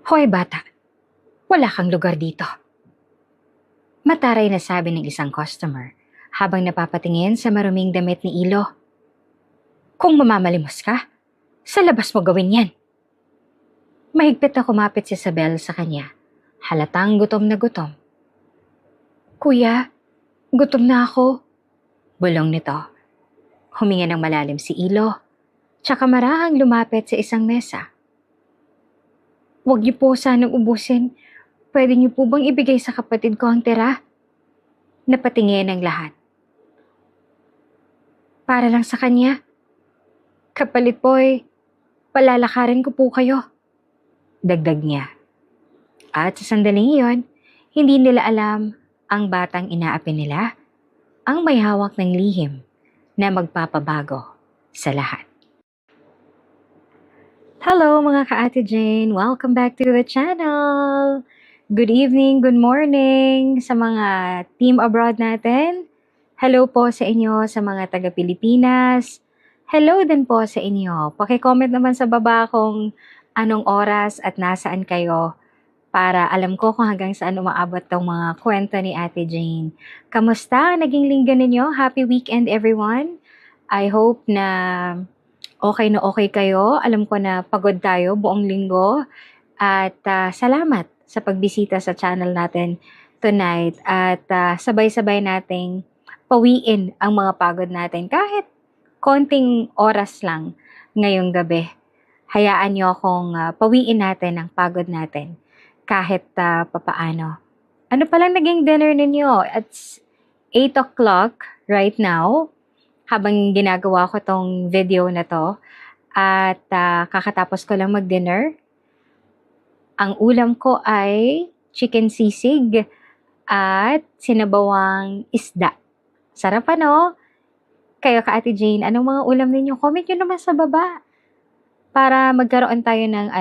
Hoy bata, wala kang lugar dito. Mataray na sabi ng isang customer habang napapatingin sa maruming damit ni Ilo. Kung mamamalimos ka, sa labas mo gawin yan. Mahigpit na kumapit si Isabel sa kanya. Halatang gutom na gutom. Kuya, gutom na ako. Bulong nito. Huminga ng malalim si Ilo. Tsaka marahang lumapit sa isang mesa. Huwag niyo po sanang ubusin. Pwede niyo po bang ibigay sa kapatid ko ang tira? Napatingin ang lahat. Para lang sa kanya. Kapalit po'y palalakarin ko po kayo. Dagdag niya. At sa sandaling iyon, hindi nila alam ang batang inaapi nila, ang may hawak ng lihim na magpapabago sa lahat. Hello mga ka-Ate Jane! Welcome back to the channel! Good evening, good morning sa mga team abroad natin. Hello po sa inyo sa mga taga-Pilipinas. Hello din po sa inyo. Paki-comment naman sa baba kung anong oras at nasaan kayo para alam ko kung hanggang saan umaabot tong mga kwento ni Ate Jane. Kamusta? Naging linggo ninyo? Happy weekend everyone! I hope na okay na okay kayo. Alam ko na pagod tayo buong linggo. At salamat sa pagbisita sa channel natin tonight. At sabay-sabay nating pawiin ang mga pagod natin. Kahit konting oras lang ngayong gabi. Hayaan nyo akong pawiin natin ang pagod natin. Kahit papaano. Ano palang naging dinner ninyo? It's 8 o'clock right now. Habang ginagawa ko tong video na to at kakatapos ko lang mag-dinner. Ang ulam ko ay chicken sisig at sinabawang isda. Sarap ano? Kayo ka Ate Jane, anong mga ulam ninyo? Comment nyo naman sa baba para magkaroon tayo ng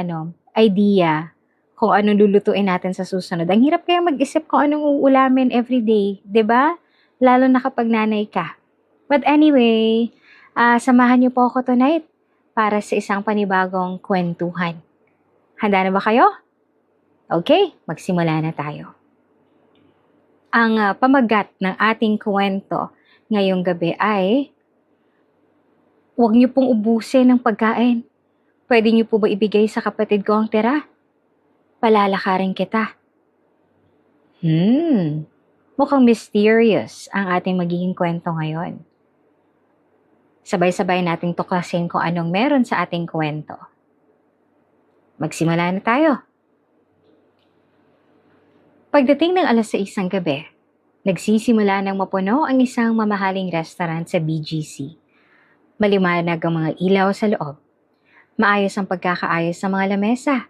idea kung anong lulutuin natin sa susunod. Ang hirap kaya mag-isip kung anong uulamin everyday, 'di ba? Lalo na kapag nanay ka. But anyway, samahan niyo po ako tonight para sa isang panibagong kwentuhan. Handa na ba kayo? Okay, magsimula na tayo. Ang pamagat ng ating kwento ngayong gabi ay, huwag niyo pong ubusin ng pagkain. Pwede niyo po ba ibigay sa kapatid ko ang tira? Palalakarin kita. Mukhang mysterious ang ating magiging kwento ngayon. Sabay-sabay nating tuklasin kung anong meron sa ating kwento. Magsimula na tayo. Pagdating ng 6:00 ng gabi, nagsisimula ng mapuno ang isang mamahaling restaurant sa BGC. Maliwanag ang mga ilaw sa loob. Maayos ang pagkakaayos ng mga lamesa.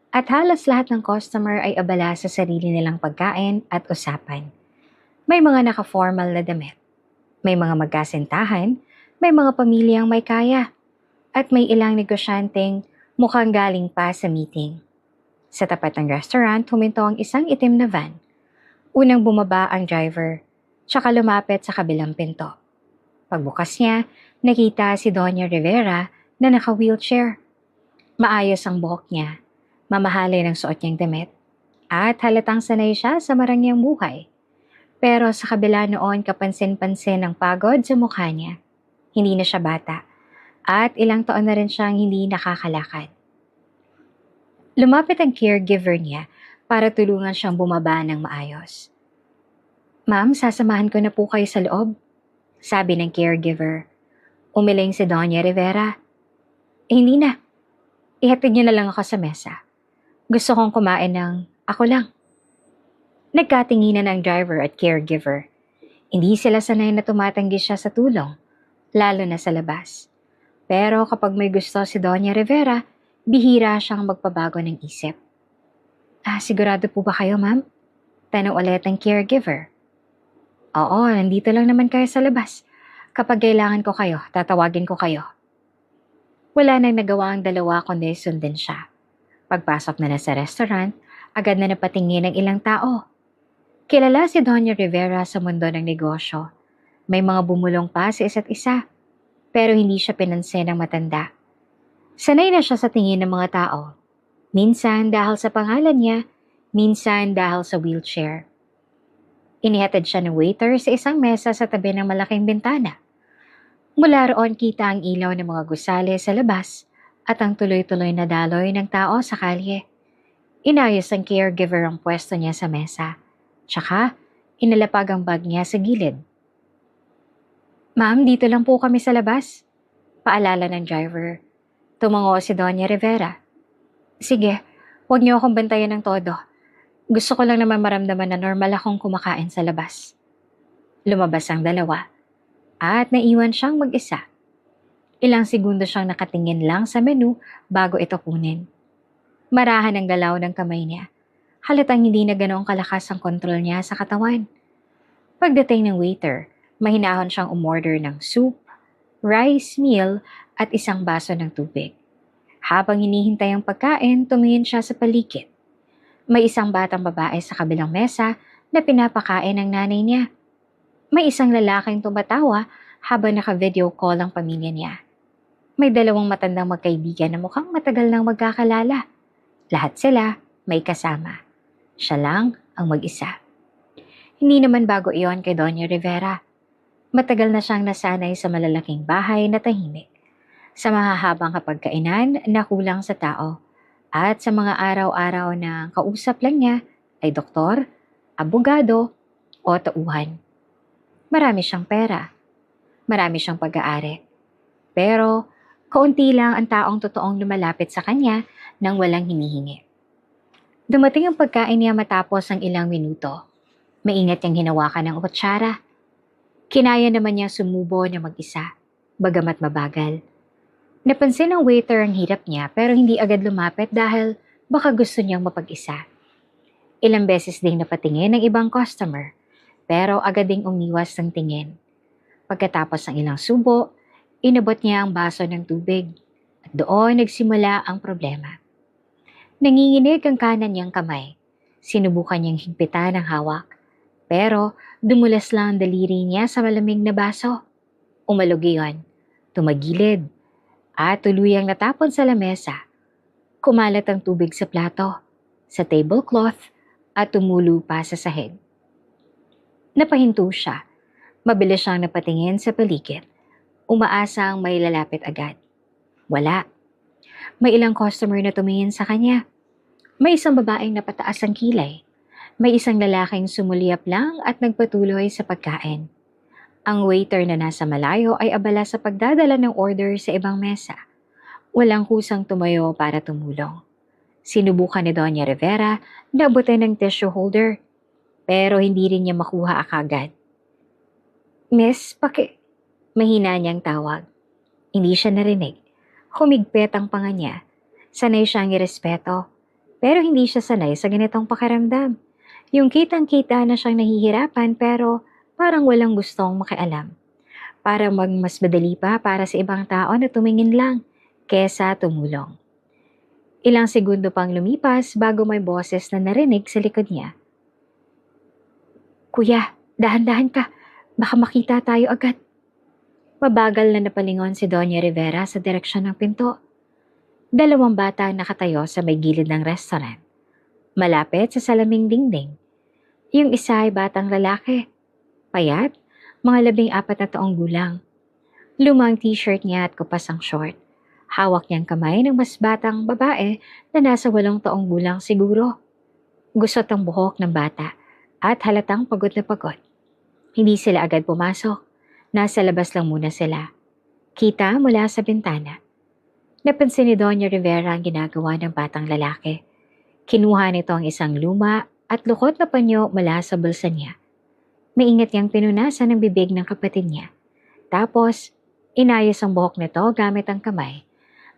At halos lahat ng customer ay abala sa sarili nilang pagkain at usapan. May mga naka-formal na damit. May mga magkasintahan. May mga pamilyang may kaya at may ilang negosyanteng mukhang galing pa sa meeting. Sa tapat ng restaurant, huminto ang isang itim na van. Unang bumaba ang driver, tsaka lumapit sa kabilang pinto. Pagbukas niya, nakita si Doña Rivera na naka-wheelchair. Maayos ang buhok niya, mamahalin ang suot niyang damit, at halatang sanay siya sa marangyang buhay. Pero sa kabila noon kapansin-pansin ang pagod sa mukha niya. Hindi na siya bata, at ilang taon na rin siyang hindi nakakalakad. Lumapit ang caregiver niya para tulungan siyang bumaba ng maayos. Ma'am, sasamahan ko na po kayo sa loob, sabi ng caregiver. Umiling si Doña Rivera. Hindi na. Ihatid niyo na lang ako sa mesa. Gusto kong kumain ng ako lang. Nagkatinginan ang driver at caregiver. Hindi sila sanay na tumatanggi siya sa tulong, lalo na sa labas. Pero kapag may gusto si Doña Rivera, bihira siyang magpabago ng isip. Sigurado po ba kayo, ma'am? Tanong ulit ang caregiver. Oo, nandito lang naman kayo sa labas. Kapag kailangan ko kayo, tatawagin ko kayo. Wala nang nagawa ang dalawa kundi sundin siya. Pagpasok na sa restaurant, agad na napatingin ng ilang tao. Kilala si Doña Rivera sa mundo ng negosyo. May mga bumulong pa sa isa't isa, pero hindi siya pinansin ng matanda. Sanay na siya sa tingin ng mga tao. Minsan dahil sa pangalan niya, minsan dahil sa wheelchair. Inihatid siya ng waiter sa isang mesa sa tabi ng malaking bintana. Mula roon kita ang ilaw ng mga gusali sa labas at ang tuloy-tuloy na daloy ng tao sa kalye. Inayos ng caregiver ang pwesto niya sa mesa. Tsaka, inalapag ang bag niya sa gilid. Ma'am, dito lang po kami sa labas. Paalala ng driver. Tumango si Doña Rivera. Sige, huwag niyo akong bantayan ng todo. Gusto ko lang naman maramdaman na normal akong kumakain sa labas. Lumabas ang dalawa at naiwan siyang mag-isa. Ilang segundo siyang nakatingin lang sa menu bago ito kunin. Marahan ang galaw ng kamay niya. Halatang hindi na ganoong kalakas ang kontrol niya sa katawan. Pagdating ng waiter, mahinahon siyang umorder ng soup, rice meal at isang baso ng tubig. Habang hinihintay ang pagkain, tumingin siya sa paligid. May isang batang babae sa kabilang mesa na pinapakain ng nanay niya. May isang lalaking tumatawa habang naka-video call ang pamilya niya. May dalawang matandang magkaibigan na mukhang matagal nang magkakalala. Lahat sila may kasama. Siya lang ang mag-isa. Hindi naman bago iyon kay Doña Rivera. Matagal na siyang nasanay sa malalaking bahay na tahimik, sa mahahabang kapagkainan na kulang sa tao, at sa mga araw-araw na kausap lang niya ay doktor, abogado o tauhan. Marami siyang pera, marami siyang pag-aari, pero kaunti lang ang taong totoong lumalapit sa kanya nang walang hinihingi. Dumating ang pagkain niya matapos ang ilang minuto. Maingat niyang hinawakan ng kutsara. Kinaya naman niya sumubo na mag-isa, bagamat mabagal. Napansin ng waiter ang hirap niya pero hindi agad lumapit dahil baka gusto niyang mapag-isa. Ilang beses ding napatingin ng ibang customer pero agad ding umiwas ng tingin. Pagkatapos ng ilang subo, inabot niya ang baso ng tubig at doon nagsimula ang problema. Nanginginig ang kanan niyang kamay. Sinubukan niyang higpitan ang hawak pero dumulas lang ang daliri niya sa malamig na baso. Umalog iyon, tumagilid, at tuluyang natapon sa lamesa. Kumalat ang tubig sa plato, sa tablecloth, at tumulo pa sa sahig. Napahinto siya. Mabilis siyang napatingin sa paligid. Umaasang may lalapit agad. Wala. May ilang customer na tumingin sa kanya. May isang babaeng napataas ang kilay. May isang lalaking sumulyap lang at nagpatuloy sa pagkain. Ang waiter na nasa malayo ay abala sa pagdadala ng order sa ibang mesa. Walang kusang tumayo para tumulong. Sinubukan ni Doña Rivera na abutin ng tissue holder, pero hindi rin niya makuha agad. Miss, Mahina niyang tawag. Hindi siya narinig. Humigpit ang panga niya. Sanay siyang irespeto, pero hindi siya sanay sa ganitong pakiramdam. Yung kitang-kita na siyang nahihirapan pero parang walang gustong makialam. Para mas madali pa para sa ibang tao na tumingin lang kesa tumulong. Ilang segundo pang lumipas bago may boses na narinig sa likod niya. Kuya, dahan-dahan ka. Baka makita tayo agad. Mabagal na napalingon si Doña Rivera sa direksyon ng pinto. Dalawang bata ang nakatayo sa may gilid ng restaurant. Malapit sa salaming dingding. Yung isa ay batang lalaki. Payat, mga 14 na taong gulang. Lumang t-shirt niya at kupas ang short. Hawak niyang kamay ng mas batang babae na nasa 8 taong gulang siguro. Gusot ang buhok ng bata at halatang pagod na pagod. Hindi sila agad pumasok. Nasa labas lang muna sila. Kita mula sa bintana. Napansin ni Doña Rivera ang ginagawa ng batang lalaki. Kinuha nito ang isang luma at lukot na panyo mula sa bulsa niya. Maingat niyang pinunasan ang bibig ng kapatid niya. Tapos, inayos ang buhok nito gamit ang kamay.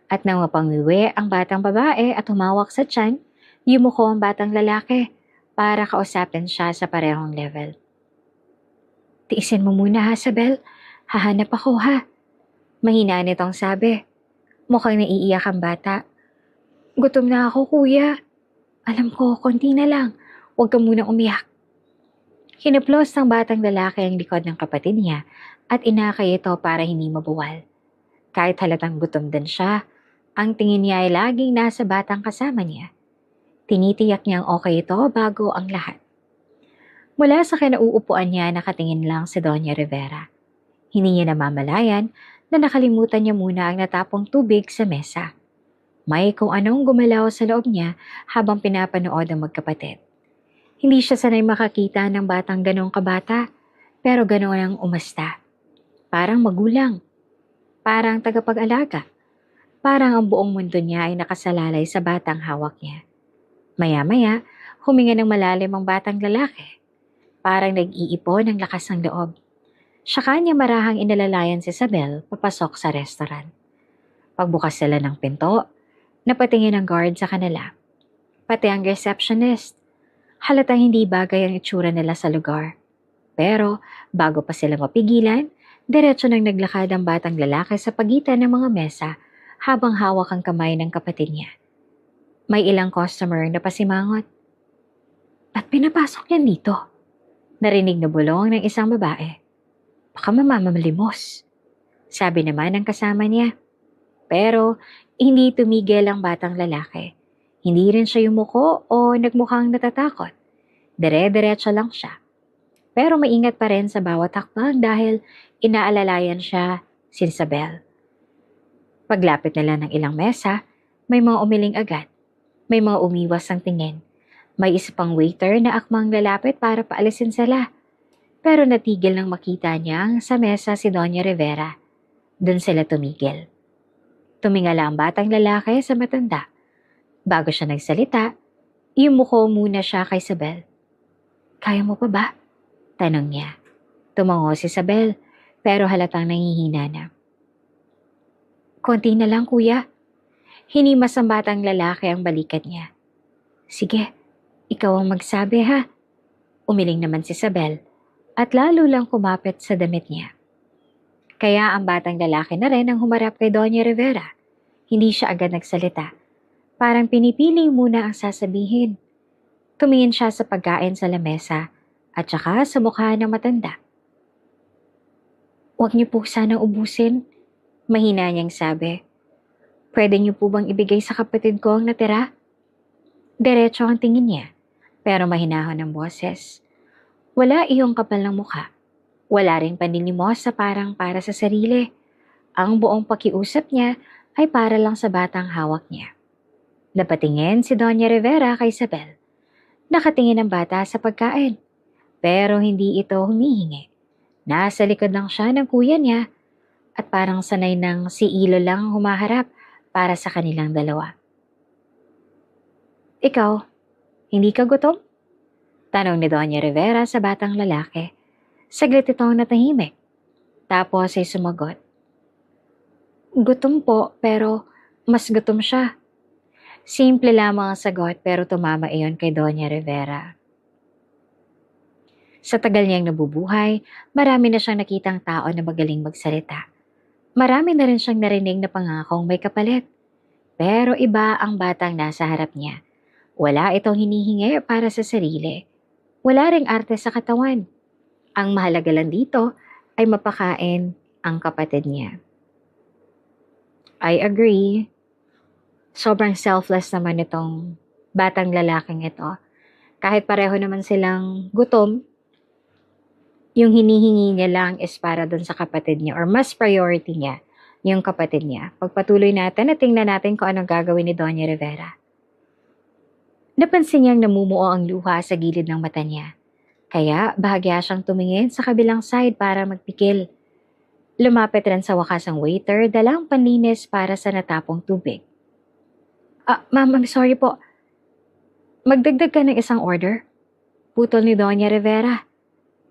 At nang mapangwiwi ang batang babae at humawak sa tiyan, yumuko ang batang lalaki para kausapin siya sa parehong level. Tiisin mo muna ha, Sabel. Hahanap ako ha. Mahina nitong sabi. Mukhang naiiyak ang bata. Gutom na ako, kuya. Alam ko, konti na lang. Huwag ka munang umiyak. Hinaplos ng batang lalaki ang likod ng kapatid niya at inakay ito para hindi mabuwal. Kahit halatang gutom din siya, Ang tingin niya ay laging nasa batang kasama niya. Tinitiyak niyang okay ito bago ang lahat. Mula sa kinauupuan niya, nakatingin lang si Doña Rivera. Hindi niya namamalayan na nakalimutan niya muna ang natapong tubig sa mesa. May kung anong gumalaw sa loob niya habang pinapanood ang magkapatid. Hindi siya sanay makakita ng batang ganong kabata, pero ganon ang umasta. Parang magulang, parang tagapag-alaga, parang ang buong mundo niya ay nakasalalay sa batang hawak niya. Maya-maya, huminga ng malalim ang batang lalaki. Parang nag-iipon ng lakas ng loob. Siya kanya marahang inalalayan si Isabel papasok sa restaurant. Pagbukas sila ng pinto, napatingin ang guard sa kanila. Pati ang receptionist. Halatang hindi bagay ang itsura nila sa lugar. Pero bago pa sila mapigilan, diretso nang naglakad ang batang lalaki sa pagitan ng mga mesa habang hawak ang kamay ng kapatid niya. May ilang customer na pasimangot. At pinapasok niyan dito. Narinig na bulong ng isang babae. Baka mamamalimos. Sabi naman ng kasama niya. Pero hindi tumigil ang batang lalaki. Hindi rin siya yumuko o nagmukhang natatakot. Dire-diretso lang siya. Pero maingat pa rin sa bawat hakbang dahil inaalalayan siya si Isabel. Paglapit nila ng ilang mesa, may mga umiling agad. May mga umiwas ang tingin. May isa pang waiter na akmang lalapit para paalisin sila. Pero natigil nang makita niya sa mesa si Doña Rivera. Doon sila tumigil. Tumingala ang batang lalaki sa matanda. Bago siya nagsalita, yumuko muna siya kay Isabel. Kaya mo pa ba? Tanong niya. Tumango si Isabel, pero halatang nangihina na. Konti na lang, kuya. Hinimas ang batang lalaki ang balikat niya. Sige, ikaw ang magsabi ha. Umiling naman si Isabel at lalo lang kumapit sa damit niya. Kaya ang batang lalaki na rin ang humarap kay Doña Rivera. Hindi siya agad nagsalita. Parang pinipili muna ang sasabihin. Tumingin siya sa pagkain sa lamesa at saka sa mukha ng matanda. Huwag niyo po sanang ubusin, mahina niyang sabi. Pwede niyo po bang ibigay sa kapatid ko ang natira? Diretso ang tingin niya, pero mahinahon ang boses. Wala iyong kapal ng mukha. Wala ring paninimos sa parang para sa sarili. Ang buong pakiusap niya ay para lang sa batang hawak niya. Napatingin si Doña Rivera kay Isabel. Nakatingin ang bata sa pagkain, pero hindi ito humihingi. Nasa likod lang siya ng kuya niya at parang sanay ng si Ilo lang humaharap para sa kanilang dalawa. Ikaw, hindi ka gutom? Tanong ni Doña Rivera sa batang lalaki. Saglit itong natahimik. Tapos ay sumagot. Gutom po, pero mas gutom siya. Simple lamang ang sagot pero tumama iyon kay Doña Rivera. Sa tagal niyang nabubuhay, marami na siyang nakitang tao na magaling magsalita. Marami na rin siyang narinig na pangakong may kapalit. Pero iba ang batang nasa harap niya. Wala itong hinihingi para sa sarili. Wala ring arte sa katawan. Ang mahalaga lang dito ay mapakain ang kapatid niya. I agree. Sobrang selfless naman itong batang lalaking ito. Kahit pareho naman silang gutom, yung hinihingi niya lang is para dun sa kapatid niya or mas priority niya yung kapatid niya. Pagpatuloy natin at tingnan natin kung anong gagawin ni Doña Rivera. Napansin niyang namumuo ang luha sa gilid ng mata niya. Kaya bahagya siyang tumingin sa kabilang side para magpikil. Lumapit rin sa wakas ang waiter, dalang panlinis para sa natapong tubig. Ma'am, I'm sorry po. Magdagdag ka ng isang order. Putol ni Doña Rivera.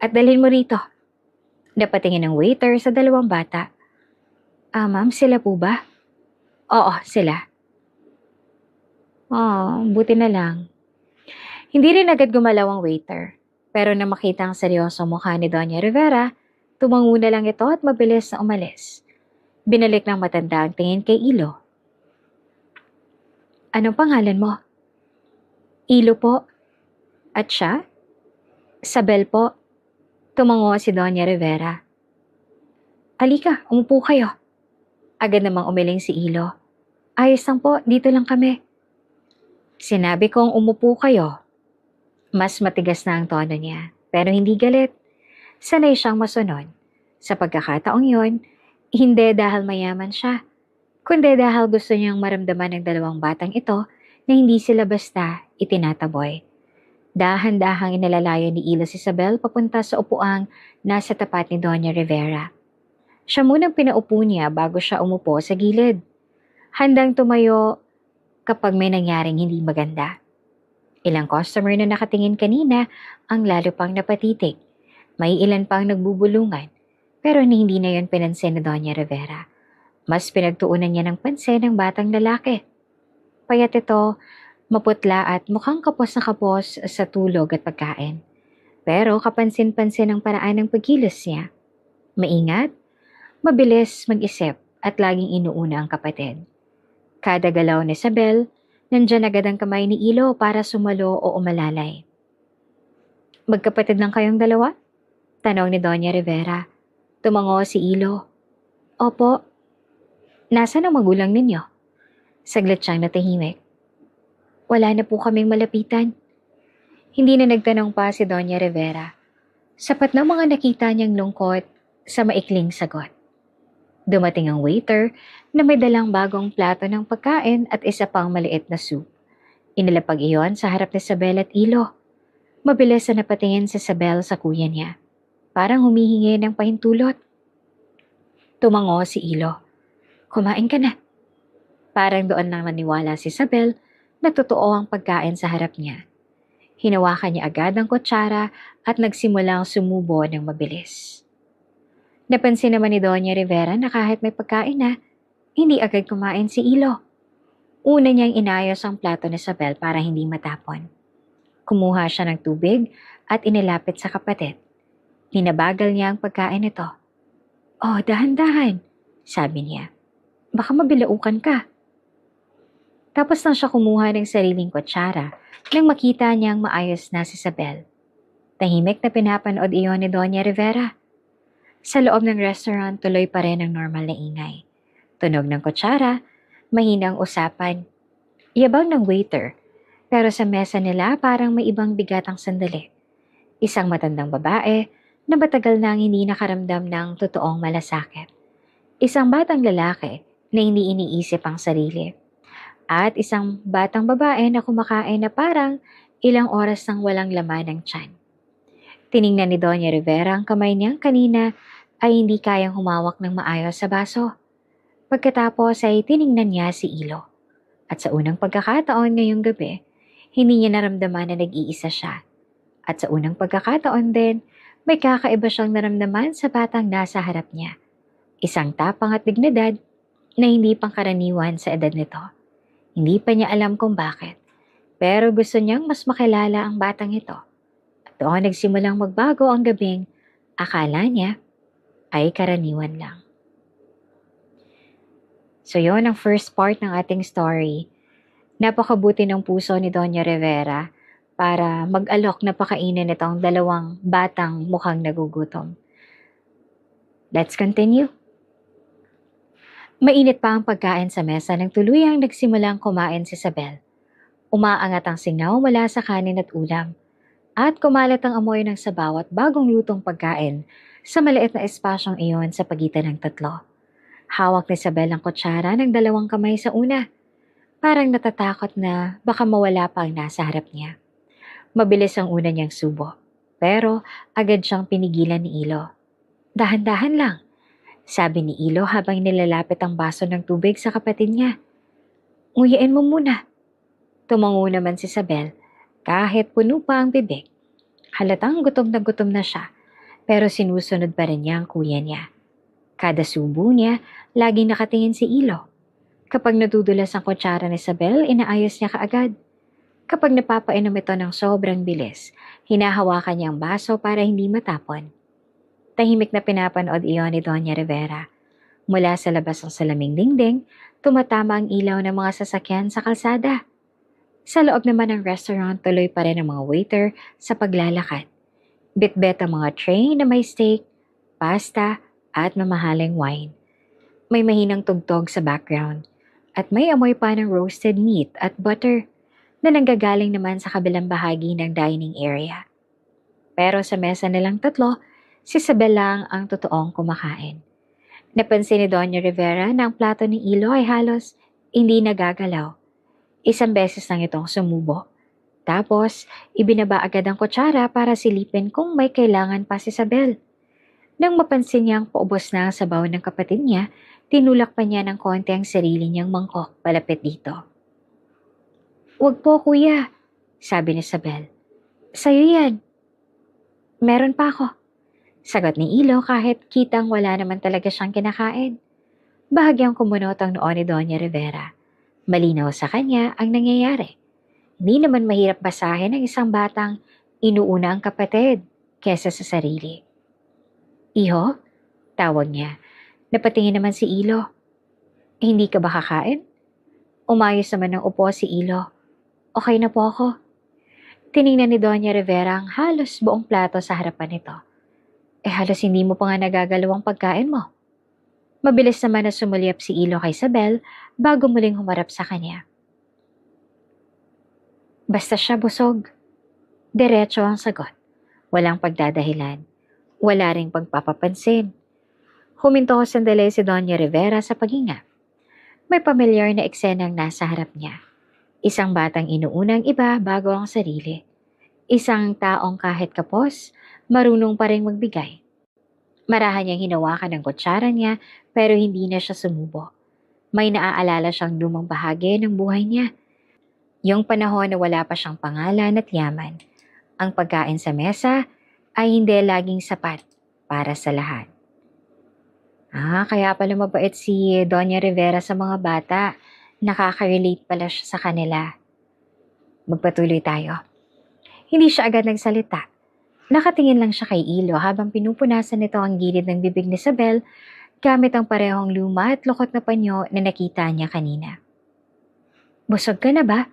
At dalhin mo rito. Napatingin ng waiter sa dalawang bata. Ma'am, sila po ba? Oo, sila. Buti na lang. Hindi rin agad gumalaw ang waiter. Pero na makita ang seryosong mukha ni Doña Rivera, tumango na lang ito at mabilis na umalis. Binalik ng matanda ang tingin kay Ilo. Anong pangalan mo? Ilo po. At siya? Isabel po. Tumango si Doña Rivera. Alika, umupo kayo. Agad namang umiling si Ilo. Ayos lang po, dito lang kami. Sinabi kong umupo kayo. Mas matigas na ang tono niya, pero hindi galit. Sanay siyang masunod. Sa pagkakataong yon, hindi dahil mayaman siya, kundi dahil gusto niyang maramdaman ng dalawang batang ito na hindi sila basta itinataboy. Dahan-dahang inalalayo ni Ilos Isabel papunta sa upuang nasa tapat ni Doña Rivera. Siya munang pinaupo niya bago siya umupo sa gilid. Handang tumayo kapag may nangyaring hindi maganda. Ilang customer na nakatingin kanina ang lalo pang napatitig. May ilan pang nagbubulungan, pero hindi na yon pinansin ni Doña Rivera. Mas pinagtuunan niya ng pansin ng batang lalaki. Payat ito, maputla at mukhang kapos na kapos sa tulog at pagkain. Pero kapansin-pansin ang paraan ng pagkilos niya. Maingat, mabilis mag-isip at laging inuuna ang kapatid. Kada galaw ni Isabel, nandyan agad ang kamay ni Ilo para sumalo o umalalay. Magkapatid lang kayong dalawa? Tanong ni Doña Rivera. Tumango si Ilo. Opo. Nasaan ang magulang ninyo? Saglit siyang natahimik. Wala na po kaming malapitan. Hindi na nagtanong pa si Doña Rivera. Sapat na mga nakita niyang lungkot sa maikling sagot. Dumating ang waiter na may dalang bagong plato ng pagkain at isa pang maliit na soup. Inilapag iyon sa harap ni Isabel at Ilo. Mabilis na napatingin si Isabel sa kuya niya. Parang humihingi ng pahintulot. Tumango si Ilo. Kumain ka na. Parang doon lang naniwala si Isabel na totoo ang pagkain sa harap niya. Hinawakan niya agad ang kutsara at nagsimulang sumubo ng mabilis. Napansin naman ni Doña Rivera na kahit may pagkain na, hindi agad kumain si Ilo. Una niyang inayos ang plato ni Isabel para hindi matapon. Kumuha siya ng tubig at inilapit sa kapatid. Ninabagal niya ang pagkain nito. Oh, dahan-dahan, sabi niya. Baka mabilaukan ka. Tapos lang siya kumuha ng sariling kutsara nang makita niyang maayos na si Isabel. Tahimik na pinapanood iyon ni Doña Rivera. Sa loob ng restaurant, tuloy pa rin ang normal na ingay. Tunog ng kutsara, mahinang usapan. Yabang ng waiter, pero sa mesa nila parang may ibang bigatang sandali. Isang matandang babae na matagal nang hindi nakaramdam ng totoong malasakit. Isang batang lalaki na hindi iniisip ang sarili. At isang batang babae na kumakain na parang ilang oras nang walang laman ng tiyan. Tiningnan ni Doña Rivera ang kamay niyang kanina ay hindi kayang humawak ng maayos sa baso. Pagkatapos ay tiningnan niya si Ilo. At sa unang pagkakataon ngayong gabi, hindi niya naramdaman na nag-iisa siya. At sa unang pagkakataon din, may kakaiba siyang naramdaman sa batang nasa harap niya. Isang tapang at dignidad na hindi pangkaraniwan sa edad nito. Hindi pa niya alam kung bakit, pero gusto niyang mas makilala ang batang ito. At doon nagsimulang magbago ang gabing akala niya ay karaniwan lang. So yon ang first part ng ating story. Napakabuti ng puso ni Doña Rivera para mag-alok na pakainin itong dalawang batang mukhang nagugutom. Let's continue. Mainit pa ang pagkain sa mesa nang tuluyang nagsimulang kumain si Isabel. Umaangat ang singaw mula sa kanin at ulam. At kumalat ang amoy ng sabaw at bagong lutong pagkain sa maliit na espasyong iyon sa pagitan ng tatlo. Hawak ni Isabel ang kutsara ng dalawang kamay sa una. Parang natatakot na baka mawala pa ang nasa harap niya. Mabilis ang una niyang subo, pero agad siyang pinigilan ni Ilo. Dahan-dahan lang, sabi ni Ilo habang nilalapit ang baso ng tubig sa kapatid niya. Nguyain mo muna. Tumango naman si Isabel, kahit puno pa ang bibig. Halatang gutom na siya, pero sinusunod pa rin niya ang kuya niya. Kada subo niya, laging nakatingin si Ilo. Kapag natudulas ang kutsara ni Isabel, inaayos niya kaagad. Kapag napapainom ito ng sobrang bilis, hinahawakan niya ang baso para hindi matapon. Tahimik na pinapanood iyon ni Doña Rivera. Mula sa labas ng salaming dingding, tumatama ang ilaw ng mga sasakyan sa kalsada. Sa loob naman ng restaurant, tuloy pa rin ang mga waiter sa paglalakad. Bitbit ang mga tray na may steak, pasta, at mamahaling wine. May mahinang tugtog sa background at may amoy pa ng roasted meat at butter na nanggagaling naman sa kabilang bahagi ng dining area. Pero sa mesa nilang tatlo, si Isabel lang ang totoong kumakain. Napansin ni Doña Rivera na ang plato ni Ilo ay halos hindi nagagalaw. Isang beses lang itong sumubo. Tapos, ibinaba agad ang kutsara para silipin kung may kailangan pa si Isabel. Nang mapansin niyang paubos na ang sabaw ng kapatid niya, tinulak pa niya ng konti ang sarili niyang mangkok palapit dito. "Wag po, kuya," sabi ni Isabel. "Sa'yo yan." "Meron pa ako," sagot ni Ilo kahit kitang wala naman talaga siyang kinakain. Bahagyang kumunot ang noo ni Doña Rivera. Malinaw sa kanya ang nangyayari. Hindi naman mahirap basahin ng isang batang inuuna ang kapatid kesa sa sarili. "Iho?" tawag niya. Napatingin naman si Ilo. "Hindi ka ba kakain?" Umayos naman ng upo si Ilo. "Okay na po ako." Tiningnan ni Doña Rivera ang halos buong plato sa harapan nito. Halos hindi mo pa nga nagagalaw ang pagkain mo." Mabilis naman na sumulyap si Ilo kay Isabel bago muling humarap sa kanya. Basta siya busog. Diretso ang sagot. Walang pagdadahilan. Wala ring pagpapapansin. Huminto sandali si Doña Rivera sa paghinga. May pamilyar na eksenang nasa harap niya. Isang batang inuunang iba bago ang sarili. Isang taong kahit kapos, marunong pa rin magbigay. Marahan niyang hinawakan ang kutsara niya pero hindi na siya sumubo. May naaalala siyang lumang bahagi ng buhay niya. Yung panahon na wala pa siyang pangalan at yaman. Ang pagkain sa mesa ay hindi laging sapat para sa lahat. Kaya pala mabait si Doña Rivera sa mga bata. Nakaka-relate pala siya sa kanila. Magpatuloy tayo. Hindi siya agad nagsalita. Nakatingin lang siya kay Ilo habang pinupunasan nito ang gilid ng bibig ni Isabel gamit ang parehong luma at lukot na panyo na nakita niya kanina. "Busog ka na ba?"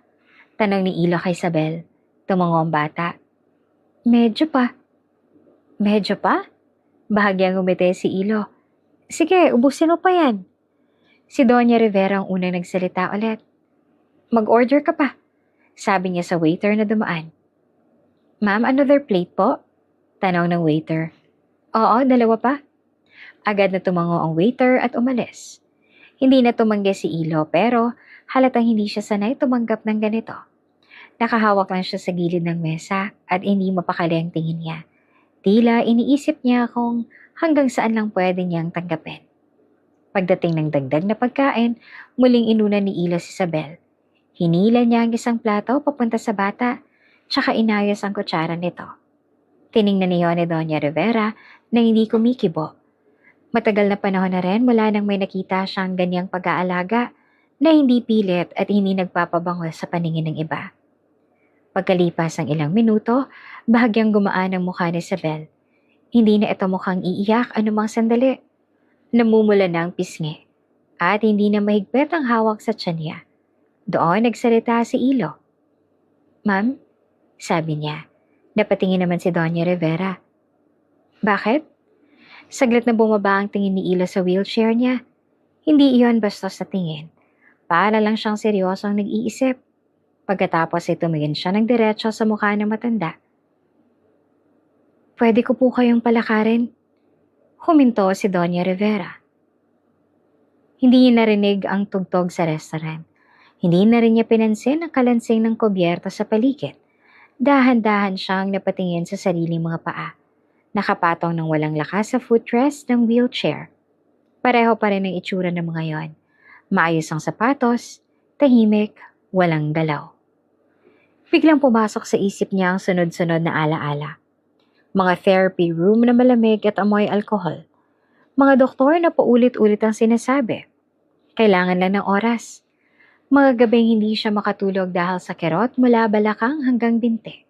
tanong ni Ilo kay Isabel. Tumango ang bata. "Medyo pa." "Medyo pa?" Bahagyang umiti si Ilo. "Sige, ubusin mo pa yan." Si Doña Rivera ang unang nagsalita ulit. "Mag-order ka pa," sabi niya sa waiter na dumaan. "Ma'am, another plate po?" tanong ng waiter. "Oo, dalawa pa." Agad na tumango ang waiter at umalis. Hindi na tumanggi si Ilo pero halatang hindi siya sanay tumanggap ng ganito. Nakahawak lang siya sa gilid ng mesa at hindi mapakali ang tingin niya. Tila iniisip niya kung hanggang saan lang pwede niyang tanggapin. Pagdating ng dagdag na pagkain, muling inuna ni Ilo si Isabel. Hinila niya ang isang plato papunta sa bata, tsaka inayos ang kutsara nito. Tiningnan niyo ni Doña Rivera na hindi kumikibo. Matagal na panahon na rin mula nang may nakita siyang ganyang pag-aalaga na hindi pilit at hindi nagpapabango sa paningin ng iba. Pagkalipas ng ilang minuto, bahagyang gumaan ang mukha ni Isabel. Hindi na ito mukhang iiyak anumang sandali. Namumula na ang pisngi at hindi na mahigpit ang hawak sa tiyan niya. Doon nagsalita si Ilo. "Ma'am?" sabi niya. Napatingin naman si Doña Rivera. "Bakit?" Saglit na bumaba ang tingin ni Ilo sa wheelchair niya. Hindi iyon bastos na tingin. Para lang siyang seryosong nag-iisip. Pagkatapos ay tumingin siya ng diretso sa mukha ng matanda. "Pwede ko po kayong palakarin?" Huminto si Doña Rivera. Hindi niya narinig ang tugtog sa restaurant. Hindi na rin niya pinansin ang kalansing ng kubyerto sa paligid. Dahan-dahan siyang napatingin sa sariling mga paa. Nakapatong ng walang lakas sa footrest ng wheelchair. Pareho pa rin ang itsura ng mga yon. Maayos ang sapatos, tahimik, walang galaw. Biglang pumasok sa isip niya ang sunod-sunod na alaala. Mga therapy room na malamig at amoy alkohol. Mga doktor na paulit-ulit ang sinasabi. Kailangan lang ng oras. Mga gabing hindi siya makatulog dahil sa kirot mula balakang hanggang binte.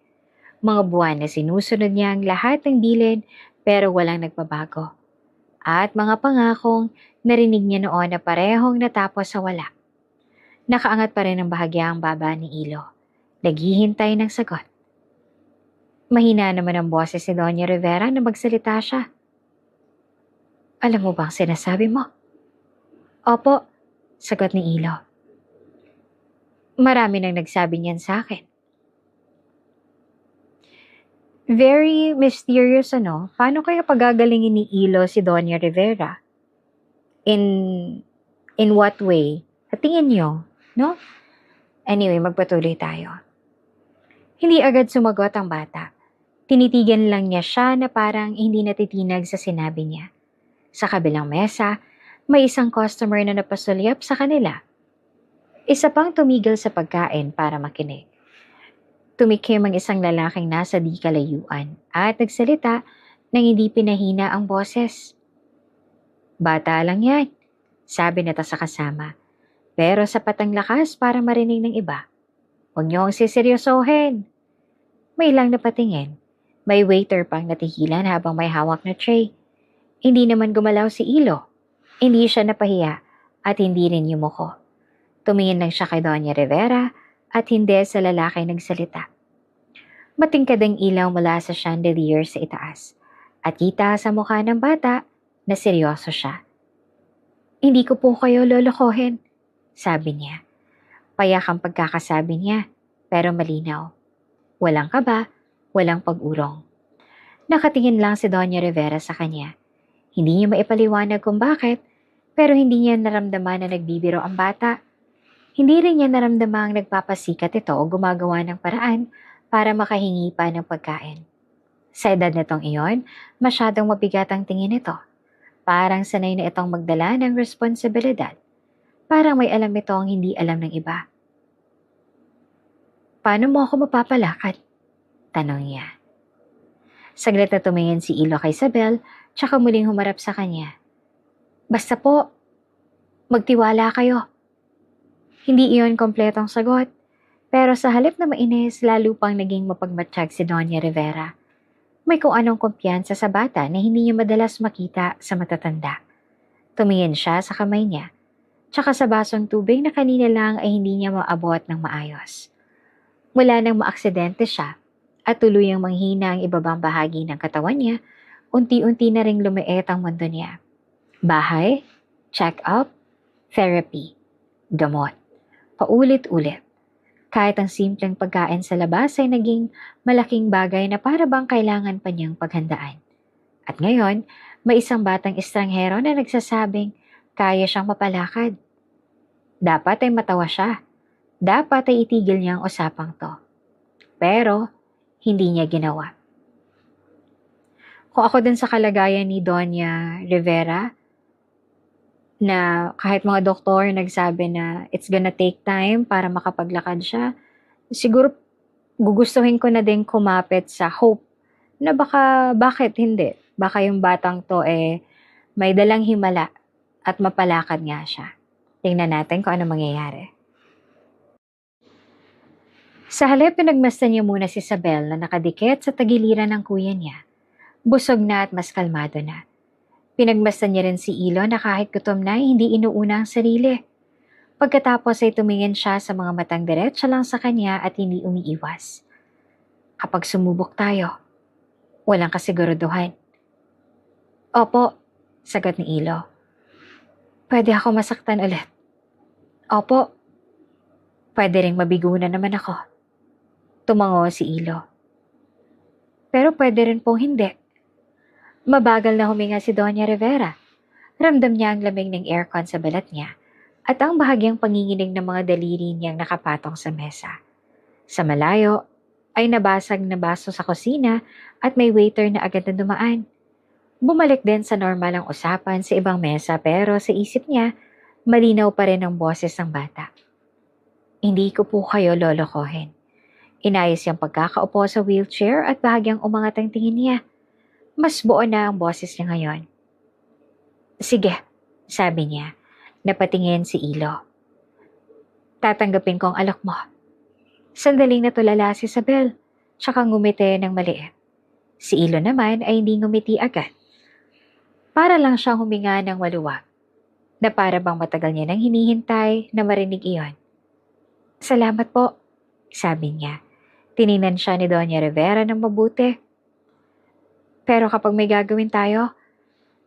Mga buwan na sinusunod niya ang lahat ng bilin pero walang nagbabago. At mga pangakong narinig niya noon na parehong natapos sa wala. Nakaangat pa rin ang bahagyang baba ni Ilo. Naghihintay ng sagot. Mahina naman ang boses ni Doña Rivera na magsalita siya. "Alam mo bang sinasabi mo?" "Opo," sagot ni Ilo. Marami nang nagsabi niyan sa akin. Very mysterious, ano? Paano kaya pagagalingin ni Ilo si Doña Rivera? In what way? Sa tingin niyo, no? Anyway, magpatuloy tayo. Hindi agad sumagot ang bata. Tinitigan lang niya siya na parang hindi natitinag sa sinabi niya. Sa kabilang mesa, may isang customer na napasulyap sa kanila. Isa pang tumigil sa pagkain para makinig. Tumikim ang isang lalaking nasa di kalayuan at nagsalita nang hindi pinahina ang boses. Bata lang yan, sabi nito sa kasama. Pero sapat ang lakas para marinig ng iba. Huwag niyo ang siseryosohin. May ilang napatingin. May waiter pang natihilan habang may hawak na tray. Hindi naman gumalaw si Ilo. Hindi siya napahiya at hindi rin yumuko. Tumingin lang siya kay Doña Rivera at hindi sa lalaki nagsalita. Matingkad ang ilaw mula sa chandelier sa itaas at kita sa mukha ng bata na seryoso siya. Hindi ko po kayo lolokohin, sabi niya. Payak ang pagkakasabi niya, pero malinaw. Walang kaba, walang pag-urong. Nakatingin lang si Doña Rivera sa kanya. Hindi niya maipaliwanag kung bakit, pero hindi niya naramdaman na nagbibiro ang bata. Hindi rin niya naramdamang nagpapasikat ito o gumagawa ng paraan para makahingi pa ng pagkain. Sa edad nitong iyon, masyadong mabigat ang tingin nito. Parang sanay na itong magdala ng responsibilidad. Parang may alam itong hindi alam ng iba. Paano mo ako mapapalakad? Tanong niya. Saglit na tumingin si Ilo kay Isabel, tsaka muling humarap sa kanya. Basta po, magtiwala kayo. Hindi iyon kompletong sagot, pero sa halip na mainis, lalo pang naging mapagmatsyag si Doña Rivera. May kung anong kumpiyansa sa bata na hindi niya madalas makita sa matatanda. Tumingin siya sa kamay niya, tsaka sa basong tubig na kanina lang ay hindi niya maabot ng maayos. Mula nang maaksidente siya at tuluyang manghina ang ibabang bahagi ng katawan niya, unti-unti na ring lumiit ang mundo niya. Bahay, check-up, therapy, gamot, paulit-ulit. Kahit ang simpleng pagkain sa labas ay naging malaking bagay na para bang kailangan pa niyang paghandaan. At ngayon, may isang batang estranghero na nagsasabing kaya siyang mapalakad. Dapat ay matawa siya. Dapat ay itigil niya ang usapang to. Pero, hindi niya ginawa. Kung ako din sa kalagayan ni Doña Rivera, na kahit mga doktor nagsabi na it's gonna take time para makapaglakad siya, siguro gugustuhin ko na din kumapit sa hope na bakit hindi? Baka yung batang to may dalang himala at mapalakad nga siya. Tingnan natin kung ano mangyayari. Sa halip, pinagmasdan niya muna si Isabel na nakadikit sa tagiliran ng kuya niya. Busog na at mas kalmado na. Pinagmasdan niya rin si Ilo na kahit gutom na hindi inuuna ang sarili. Pagkatapos ay tumingin siya sa mga matang diretsa lang sa kanya at hindi umiiwas. Kapag sumubok tayo, walang kasiguraduhan. Opo, sagot ni Ilo. Pwede ako masaktan ulit. Opo, pwede ring mabigo na naman ako. Tumango si Ilo. Pero pwede rin pong hindi. Mabagal na huminga si Doña Rivera. Ramdam niya ang lamig ng aircon sa balat niya at ang bahagyang panginginig ng mga daliri niyang nakapatong sa mesa. Sa malayo ay nabasag na baso sa kusina at may waiter na agad na dumaan. Bumalik din sa normal ang usapan sa ibang mesa pero sa isip niya, malinaw pa rin ang boses ng bata. Hindi ko po kayo lolokohin. Inayos niyang pagkakaupo sa wheelchair at bahagyang umangat ang tingin niya. Mas buo na ang boses niya ngayon. Sige, sabi niya. Napatingin si Ilo. Tatanggapin ko ang alok mo. Sandaling natulala si Isabel, tsaka ngumiti ng maliit. Si Ilo naman ay hindi ngumiti agad. Para lang siyang huminga ng maluwag, na para bang matagal niya nang hinihintay na marinig iyon. Salamat po, sabi niya. Tiningnan siya ni Doña Rivera ng mabuti. Pero kapag may gagawin tayo,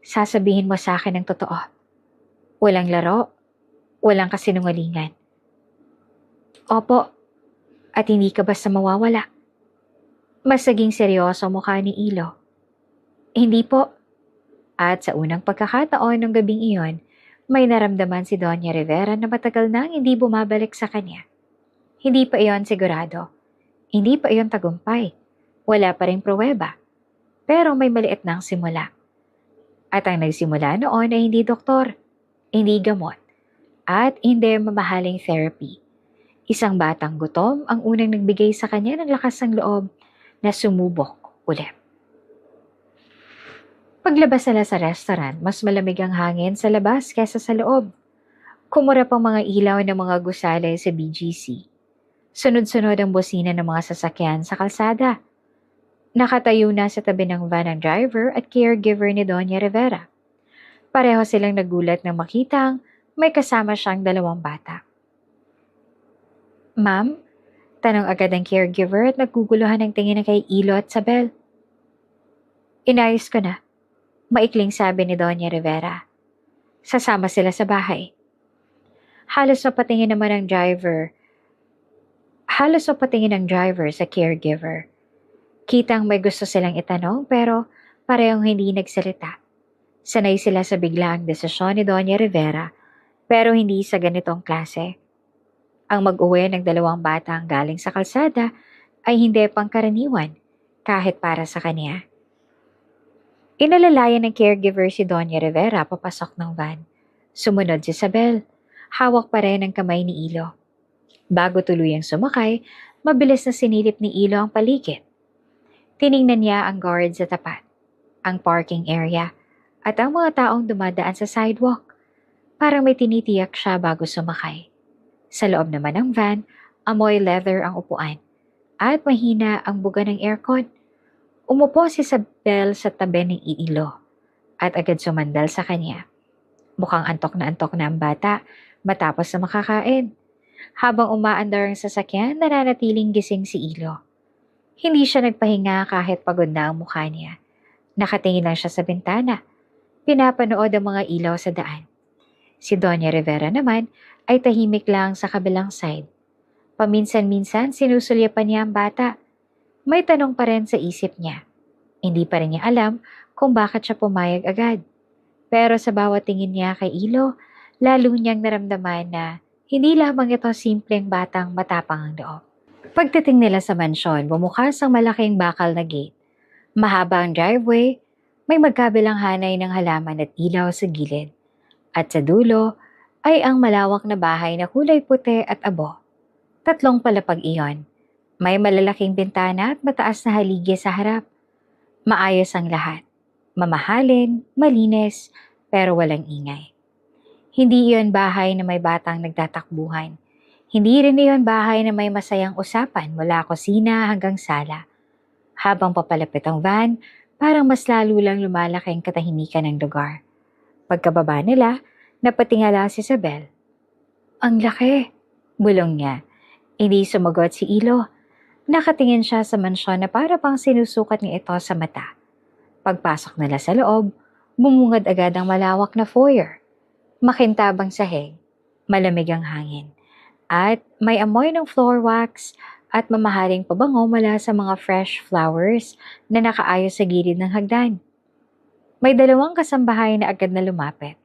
sasabihin mo sa akin ang totoo. Walang laro, walang kasinungalingan. Opo, at hindi ka basta mawawala. Mas naging seryoso ang mukha ni Ilo. Hindi po. At sa unang pagkakataon ng gabing iyon, may naramdaman si Doña Rivera na matagal nang hindi bumabalik sa kanya. Hindi pa iyon sigurado. Hindi pa iyon tagumpay. Wala pa rin pruweba. Pero may maliit ng simula. At ang nagsimula noon ay hindi doktor, hindi gamot, at hindi mamahaling therapy. Isang batang gutom ang unang nagbigay sa kanya ng lakas ng loob na sumubok ulit. Paglabas nila sa restaurant, mas malamig ang hangin sa labas kaysa sa loob. Kumurap ang mga ilaw ng mga gusali sa BGC. Sunod-sunod ang bosina ng mga sasakyan sa kalsada. Nakatayo na sa tabi ng van ang driver at caregiver ni Doña Rivera. Pareho silang nagulat nang makitang may kasama siyang 2 bata. Ma'am, tanong agad ang caregiver at naguguluhan ng tingin na kay Ilo at Sabel. Inayos ko na, maikling sabi ni Doña Rivera. Sasama sila sa bahay. Halos mapatingin ng driver sa caregiver. Kitang may gusto silang itanong pero parehong hindi nagsalita. Sanay sila sa biglaang desisyon ni Doña Rivera pero hindi sa ganitong klase. Ang mag-uwi ng 2 batang galing sa kalsada ay hindi pangkaraniwan kahit para sa kanya. Inalalayan ng caregiver si Doña Rivera papasok ng van. Sumunod si Isabel. Hawak pa rin ang kamay ni Ilo. Bago tuluyang sumakay, mabilis na sinilip ni Ilo ang paligid. Tiningnan niya ang guard sa tapat, ang parking area, at ang mga taong dumadaan sa sidewalk. Parang may tinitiyak siya bago sumakay. Sa loob naman ng van, amoy leather ang upuan at mahina ang buga ng aircon. Umupo si Isabel sa tabi ni Ilo at agad sumandal sa kanya. Mukhang antok na ang bata matapos na makakain. Habang umaandar ang sasakyan, nananatiling gising si Ilo. Hindi siya nagpahinga kahit pagod na ang mukha niya. Nakatingin lang siya sa bintana. Pinapanood ang mga ilaw sa daan. Si Doña Rivera naman ay tahimik lang sa kabilang side. Paminsan-minsan sinusulyapan niya ang bata. May tanong pa rin sa isip niya. Hindi pa rin niya alam kung bakit siya pumayag agad. Pero sa bawat tingin niya kay Ilo, lalo niyang naramdaman na hindi lamang ito simpleng batang matapang ang loob. Pagdating nila sa mansyon, bumukas ang malaking bakal na gate. Mahaba ang driveway, may magkabilang hanay ng halaman at ilaw sa gilid. At sa dulo ay ang malawak na bahay na kulay puti at abo. 3 palapag iyon. May malalaking bintana at mataas na haligi sa harap. Maayos ang lahat. Mamahalin, malinis, pero walang ingay. Hindi iyon bahay na may batang nagtatakbuhan. Hindi rin iyon bahay na may masayang usapan mula kusina hanggang sala. Habang papalapit ang van, parang mas lalo lang lumalaki ang katahimikan ng lugar. Pagkababa nila, napatingala si Isabel. Ang laki, bulong niya. Hindi sumagot si Ilo. Nakatingin siya sa mansyon na para pang sinusukat niya ito sa mata. Pagpasok nila sa loob, bumungad agad ang malawak na foyer. Makintabang sahig, malamig ang hangin, at may amoy ng floor wax at mamahaling pabango mula sa mga fresh flowers na nakaayos sa gilid ng hagdan. May 2 kasambahay na agad na lumapit,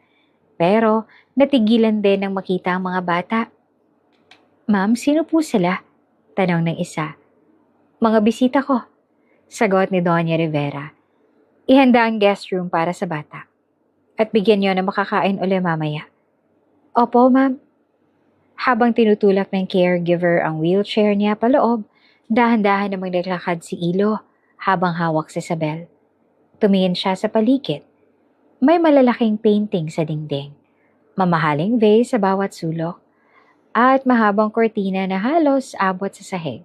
pero natigilan din nang makita ang mga bata. Ma'am, sino po sila? Tanong ng isa. Mga bisita ko, sagot ni Doña Rivera. Ihanda ang guest room para sa bata. At bigyan niyo na makakain uli mamaya. Opo, ma'am. Habang tinutulak ng caregiver ang wheelchair niya paloob, dahan-dahan na maglakad si Ilo habang hawak si Isabel. Tumingin siya sa paligid. May malalaking painting sa dingding, mamahaling vase sa bawat sulok, at mahabang kortina na halos abot sa sahig.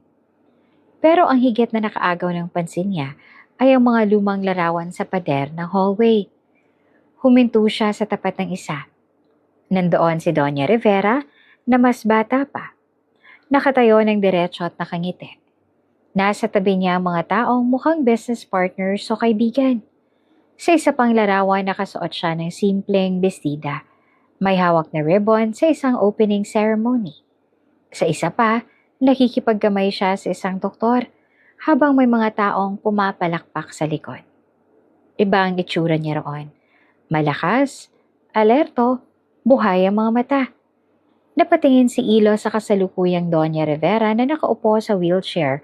Pero ang higit na nakaagaw ng pansin niya ay ang mga lumang larawan sa pader ng hallway. Huminto siya sa tapat ng isa. Nandoon si Doña Rivera na mas bata pa. Nakatayo ng diretso at nakangiti. Nasa tabi niya ang mga taong mukhang business partners o kaibigan. Sa isa pang larawan nakasuot siya ng simpleng bestida. May hawak na ribbon sa isang opening ceremony. Sa isa pa, nakikipagkamay siya sa isang doktor habang may mga taong pumapalakpak sa likod. Iba ang itsura niya roon. Malakas, alerto, buhay ang mga mata. Napatingin si Ilo sa kasalukuyang Doña Rivera na nakaupo sa wheelchair,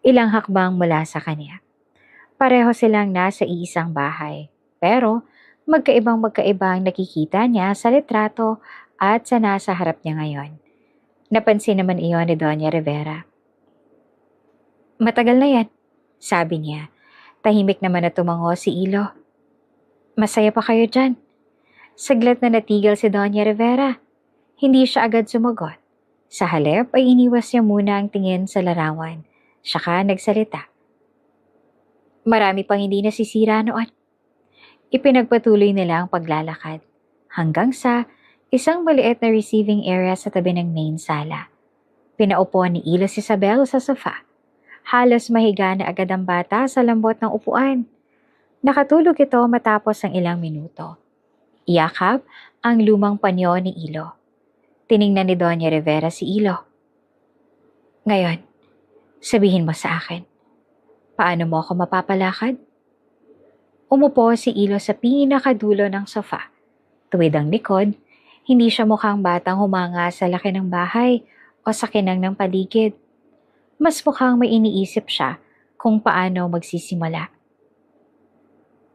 ilang hakbang mula sa kanya. Pareho silang nasa iisang bahay, pero magkaibang ang nakikita niya sa litrato at sa nasa harap niya ngayon. Napansin naman iyon ni Doña Rivera. Matagal na yan, sabi niya. Tahimik naman na tumango si Ilo. Masaya pa kayo dyan. Saglit na natigil si Doña Rivera. Hindi siya agad sumagot. Sa halip ay iniwas niya muna ang tingin sa larawan. Saka nagsalita. Marami pang hindi nasisira noon. Ipinagpatuloy nila ang paglalakad hanggang sa isang maliit na receiving area sa tabi ng main sala. Pinaupo ni Ilo si Isabel sa sofa. Halos mahiga na agad ang bata sa lambot ng upuan. Nakatulog ito matapos ang ilang minuto. Iyakap ang lumang panyo ni Ilo. Tiningnan ni Doña Rivera si Ilo. Ngayon, sabihin mo sa akin, paano mo ako mapapalakad? Umupo si Ilo sa pinakadulo ng sofa. Tuwid ang likod, hindi siya mukhang batang humanga sa laki ng bahay o sa kinang ng paligid. Mas mukhang may iniisip siya kung paano magsisimula.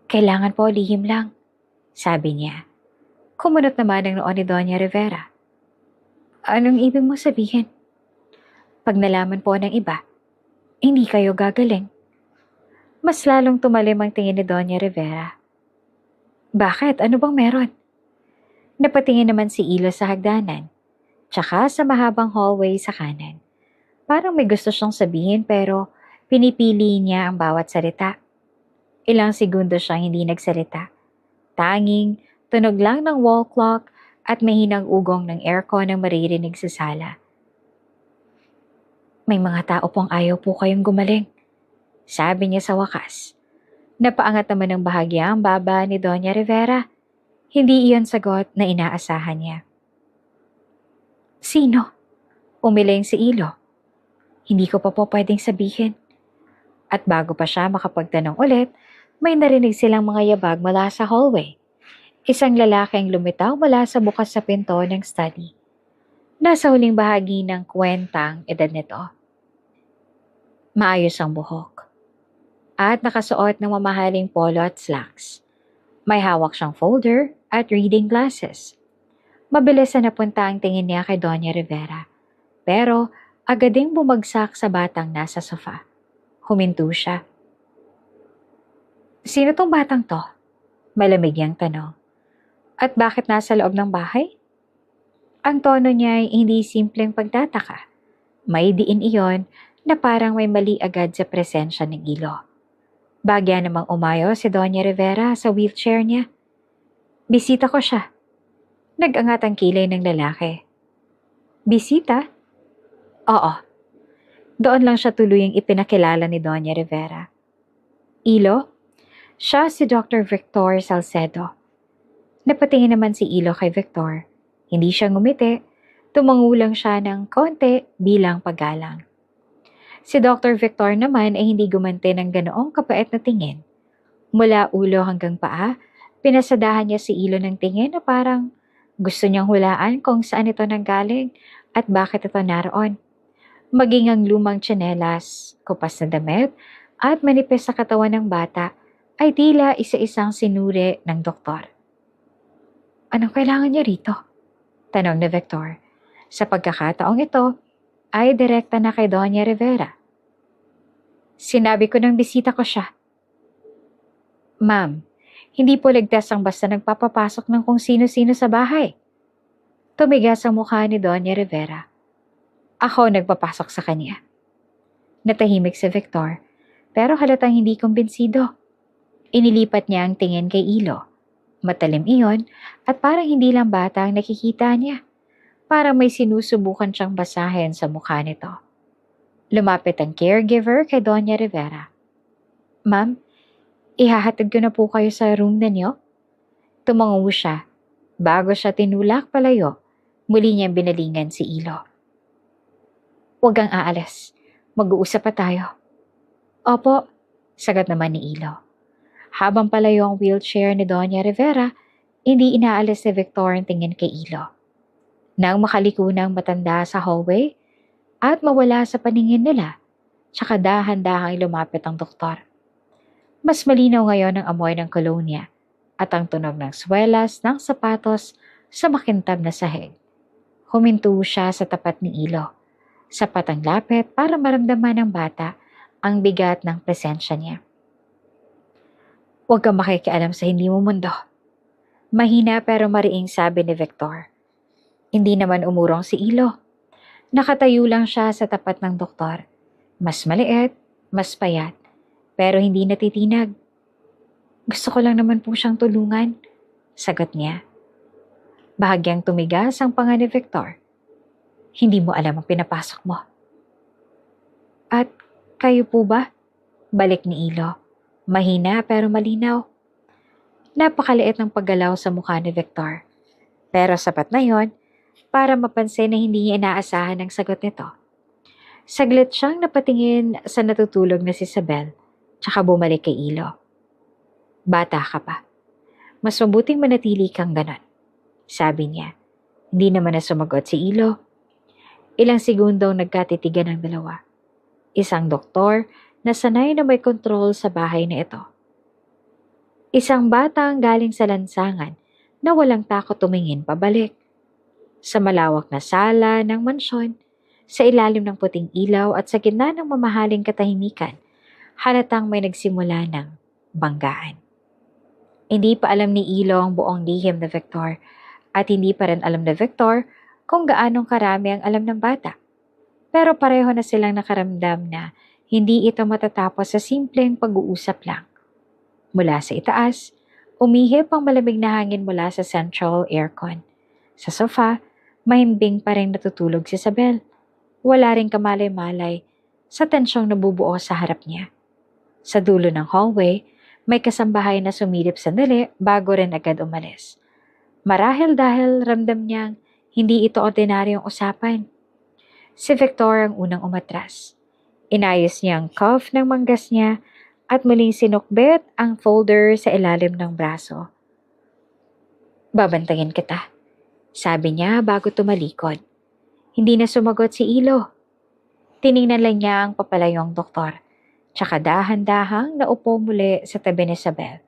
Kailangan po lihim lang, sabi niya. Kumunot naman ang noon ni Doña Rivera. Anong ibig mo sabihin? Pag nalaman po ng iba, hindi kayo gagaling. Mas lalong tumalim ang tingin ni Doña Rivera. Bakit? Ano bang meron? Napatingin naman si Ilo sa hagdanan, tsaka sa mahabang hallway sa kanan. Parang may gusto siyang sabihin pero pinipili niya ang bawat salita. Ilang segundo siyang hindi nagsalita. Tanging, tunog lang ng wall clock at mahinang ugong ng aircon ang maririnig sa sala. May mga tao pong ayaw po kayong gumaling, sabi niya sa wakas. Napaangat naman ng bahagya ang baba ni Doña Rivera. Hindi iyon sagot na inaasahan niya. Sino? Umiling si Ilo. Hindi ko pa po pwedeng sabihin. At bago pa siya makapagtanong ulit, may narinig silang mga yabag mula sa hallway. Isang lalaking lumitaw mula sa bukas sa pinto ng study. Nasa huling bahagi ng kwentang edad nito. Maayos ang buhok. At nakasuot ng mamahaling polo at slacks. May hawak siyang folder at reading glasses. Mabilis na napunta ang tingin niya kay Doña Rivera. Pero agad ding bumagsak sa batang nasa sofa. Huminto siya. Sino tong batang to? Malamig niyang tanong. At bakit nasa loob ng bahay? Ang tono niya ay hindi simpleng pagtataka. May diin iyon na parang may mali agad sa presensya ng Ilo. Bagya namang umayo si Doña Rivera sa wheelchair niya. Bisita ko siya. Nag-angat ang kilay ng lalaki. Bisita? Oo. Doon lang siya tuluyang ipinakilala ni Doña Rivera. Ilo? Siya si Dr. Victor Salcedo. Napatingin naman si Ilo kay Victor. Hindi siya ngumiti. Tumangulang siya ng konti bilang paggalang. Si Dr. Victor naman ay hindi gumanti ng ganoong kapait na tingin. Mula ulo hanggang paa, pinasadahan niya si Ilo ng tingin na parang gusto niyang hulaan kung saan ito nanggaling at bakit ito naroon. Maging ang lumang tsinelas, kupas na damit at manipis sa katawan ng bata ay tila isa-isang sinuri ng doktor. Anong kailangan niya rito? Tanong ni Victor. Sa pagkakataong ito, ay direkta na kay Doña Rivera. Sinabi ko ng bisita ko siya. Ma'am, hindi po ligtas ang basta nagpapapasok ng kung sino-sino sa bahay. Tumigas ang mukha ni Doña Rivera. Ako nagpapasok sa kanya. Natahimik si Victor, pero halatang hindi kumbinsido. Inilipat niya ang tingin kay Ilo. Matalim iyon at parang hindi lang bata ang nakikita niya. Parang may sinusubukan siyang basahin sa mukha nito. Lumapit ang caregiver kay Doña Rivera. Ma'am, ihahatid ko na po kayo sa room ninyo? Tumango siya. Bago siya tinulak palayo, muli niyang binalingan si Ilo. Huwag kang aalis. Mag-uusap pa tayo. Opo, sagot naman ni Ilo. Habang palayo ang wheelchair ni Doña Rivera, hindi inaalis si Victor ang tingin kay Ilo. Nang makaliko ng matanda sa hallway at mawala sa paningin nila, tsaka dahan-dahang lumapit ang doktor. Mas malinaw ngayon ang amoy ng kolonya at ang tunog ng swelas ng sapatos sa makintab na sahig. Huminto siya sa tapat ni Ilo. Sapat ang lapit para maramdaman ng bata ang bigat ng presensya niya. Huwag kang makikialam sa hindi mo mundo. Mahina pero mariing sabi ni Victor. Hindi naman umurong si Ilo. Nakatayo lang siya sa tapat ng doktor. Mas maliit, mas payat, pero hindi natitinag. Gusto ko lang naman po siyang tulungan, sagot niya. Bahagyang tumigas ang panga ni Victor. Hindi mo alam ang pinapasok mo. At kayo po ba? Balik ni Ilo. Mahina pero malinaw. Napakaliit ng paggalaw sa mukha ni Victor. Pero sapat na yon para mapansin na hindi niya inaasahan ang sagot nito. Saglit siyang napatingin sa natutulog na si Isabel, tsaka bumalik kay Ilo. Bata ka pa. Mas mabuting manatili kang ganon, sabi niya. Hindi naman na sumagot si Ilo. Ilang segundong nagkatitigan ang dalawa. Isang doktor na sanay na may kontrol sa bahay na ito. Isang batang galing sa lansangan na walang takot tumingin pabalik. Sa malawak na sala ng mansyon, sa ilalim ng puting ilaw at sa gitna ng mamahaling katahimikan, halatang may nagsimula ng banggaan. Hindi pa alam ni Ilo ang buong lihim na Victor at hindi pa rin alam na Victor kung gaanong karami ang alam ng bata. Pero pareho na silang nakaramdam na hindi ito matatapos sa simpleng pag-uusap lang. Mula sa itaas, umihip ang malamig na hangin mula sa central aircon. Sa sofa, mahimbing pa rin natutulog si Isabel. Wala ring kamalay-malay sa tensyong nabubuo sa harap niya. Sa dulo ng hallway, may kasambahay na sumilip sandali bago rin agad umalis. Marahil dahil ramdam niyang hindi ito ordinaryong usapan. Si Victor ang unang umatras. Inayos niya ang cuff ng manggas niya at muling sinukbit ang folder sa ilalim ng braso. Babantayan kita, sabi niya bago tumalikod. Hindi na sumagot si Ilo. Tiningnan lang niya ang papalayong doktor, tsaka dahan-dahang naupo muli sa tabi ni Isabel.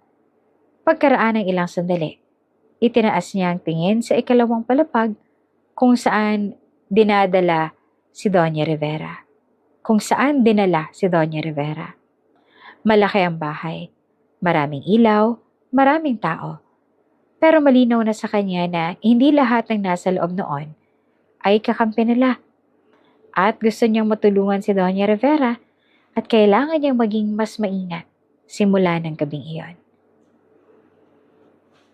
Pagkaraan ng ilang sandali, itinaas niya ang tingin sa ikalawang palapag kung saan dinala si Doña Rivera. Malaki ang bahay, maraming ilaw, maraming tao. Pero malinaw na sa kanya na hindi lahat ng nasa loob noon ay kakampi nila. At gusto niyang matulungan si Doña Rivera at kailangan niyang maging mas maingat simula ng gabing iyon.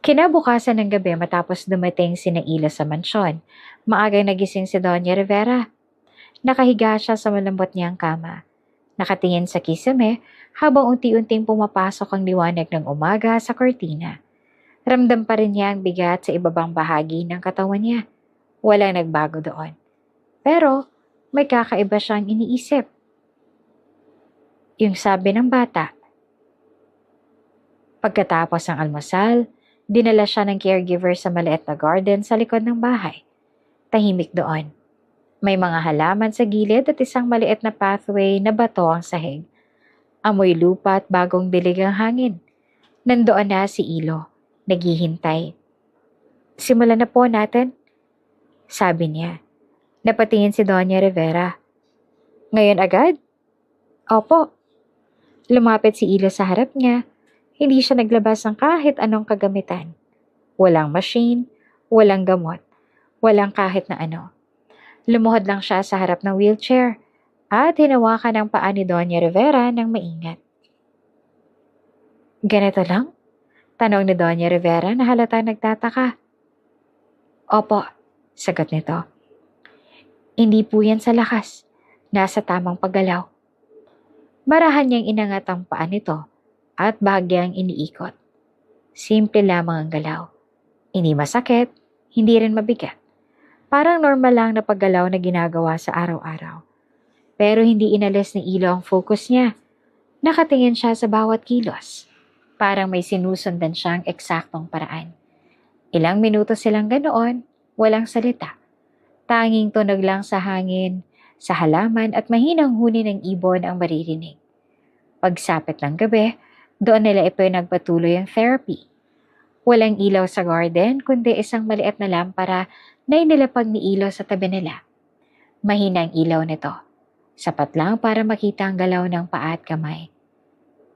Kinabukasan ng gabi matapos dumating si Ilo sa mansyon, maagang nagising si Doña Rivera. Nakahiga siya sa malambot niyang kama. Nakatingin sa kisame habang unti-unting pumapasok ang liwanag ng umaga sa kortina. Ramdam pa rin niya ang bigat sa ibabang bahagi ng katawan niya. Walang nagbago doon. Pero may kakaiba siyang iniisip. Yung sabi ng bata. Pagkatapos ng almusal, dinala siya ng caregiver sa maliit na garden sa likod ng bahay. Tahimik doon. May mga halaman sa gilid at isang maliit na pathway na bato ang sahig. Amoy lupa at bagong dilig ang hangin. Nandoon na si Ilo, naghihintay. Simulan na po natin, sabi niya. Napatingin si Doña Rivera. Ngayon agad? Opo. Lumapit si Ilo sa harap niya. Hindi siya naglabas ng kahit anong kagamitan. Walang machine, walang gamot, walang kahit na ano. Lumuhod lang siya sa harap ng wheelchair at hinawakan ang paa ni Doña Rivera ng maingat. Ganito lang? Tanong ni Doña Rivera na halatang nagtataka. Opo, sagot nito. Hindi po yan sa lakas. Nasa tamang paggalaw. Marahan niyang inangat ang paa nito at bahagyang iniikot. Simple lamang ang galaw. Hindi masakit, hindi rin mabigat. Parang normal lang na paggalaw na ginagawa sa araw-araw. Pero hindi inalis ni Ilo ang focus niya. Nakatingin siya sa bawat kilos. Parang may sinusundan siyang eksaktong paraan. Ilang minuto silang ganoon, walang salita. Tanging tunog lang sa hangin, sa halaman at mahinang huni ng ibon ang maririnig. Pagsapit ng gabi, doon nila ipinagpatuloy ang therapy. Walang ilaw sa garden kundi isang maliit na lampara na inilapag ni Ilo sa tabi nila. Mahina ang ilaw nito. Sapat lang para makita ang galaw ng paa at kamay.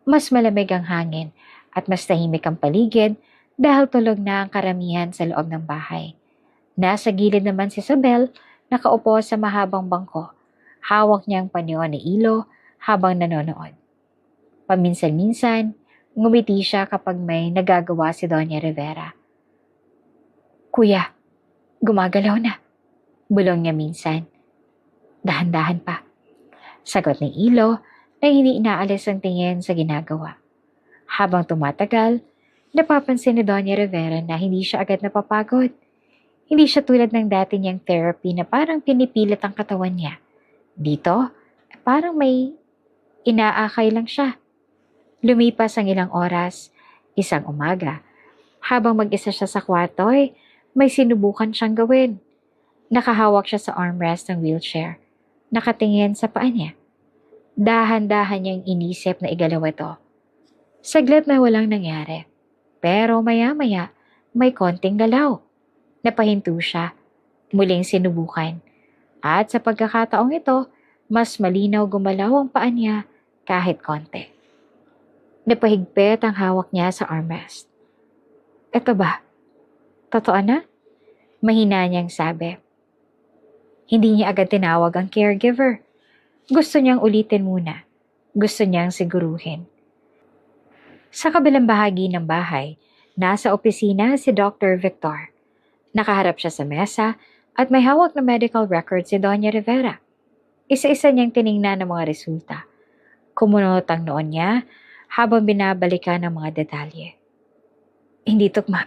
Mas malamig ang hangin at mas tahimik ang paligid dahil tulog na ang karamihan sa loob ng bahay. Nasa gilid naman si Isabel, nakaupo sa mahabang bangko. Hawak niya ang panyo ni Ilo habang nanonood. Paminsan-minsan, ngumiti siya kapag may nagagawa si Doña Rivera. "Kuya, gumagalaw na," bulong niya minsan. "Dahan-dahan pa," sagot ni Ilo na hindi inaalis ang tingin sa ginagawa. Habang tumatagal, napapansin ni Doña Rivera na hindi siya agad napapagod. Hindi siya tulad ng dati niyang therapy na parang pinipilit ang katawan niya. Dito, parang may inaakay lang siya. Lumipas ang ilang oras, isang umaga. Habang mag-isa siya sa kwarto, may sinubukan siyang gawin. Nakahawak siya sa armrest ng wheelchair. Nakatingin sa paa niya. Dahan-dahan niyang inisip na igalaw ito. Saglit na walang nangyari. Pero maya-maya, may konting galaw. Napahinto siya. Muling sinubukan. At sa pagkakataong ito, mas malinaw gumalaw ang paa niya kahit konti. Napahigpit ang hawak niya sa armrest. "Ito ba? Totoo na?" Mahina niyang sabi. Hindi niya agad tinawag ang caregiver. Gusto niyang ulitin muna. Gusto niyang siguruhin. Sa kabilang bahagi ng bahay, nasa opisina si Dr. Victor. Nakaharap siya sa mesa at may hawak na medical record si Doña Rivera. Isa-isa niyang tiningnan ang mga resulta. Kumunot ang noon niya habang binabalikan ang mga detalye. "Hindi tugma,"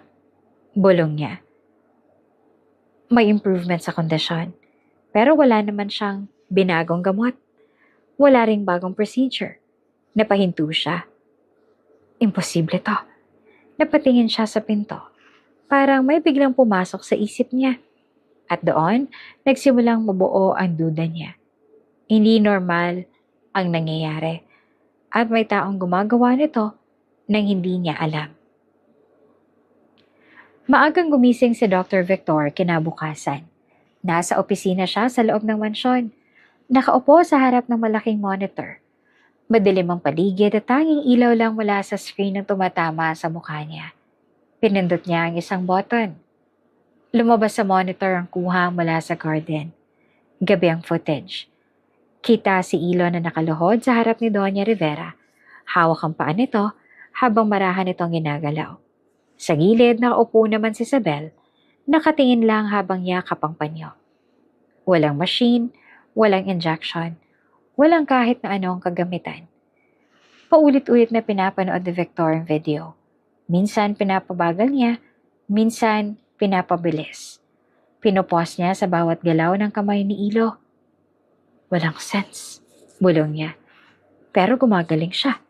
bulong niya. May improvement sa kondisyon, pero wala naman siyang binagong gamot. Wala ring bagong procedure. Napahinto siya. Imposible to. Napatingin siya sa pinto. Parang may biglang pumasok sa isip niya. At doon, nagsimulang mabuo ang duda niya. Hindi normal ang nangyayari. At may taong gumagawa nito nang hindi niya alam. Maagang gumising si Dr. Victor kinabukasan. Nasa opisina siya sa loob ng mansyon. Nakaupo sa harap ng malaking monitor. Madilim ang paligid at tanging ilaw lang mula sa screen ang tumatama sa mukha niya. Pinindot niya ang isang button. Lumabas sa monitor ang kuha mula sa garden. Gabi ang footage. Kita si Ilo na nakaluhod sa harap ni Doña Rivera. Hawak ang paa nito habang marahan itong ginagalaw. Sa gilid, nakaupo naman si Isabel. Nakatingin lang habang yakap ang panyo. Walang machine, walang injection, walang kahit na anong kagamitan. Paulit-ulit na pinapanood ni Victor ang video. Minsan pinapabagal niya, minsan pinapabilis. Pinopause niya sa bawat galaw ng kamay ni Ilo. Walang sense, bulong niya. Pero gumagaling siya.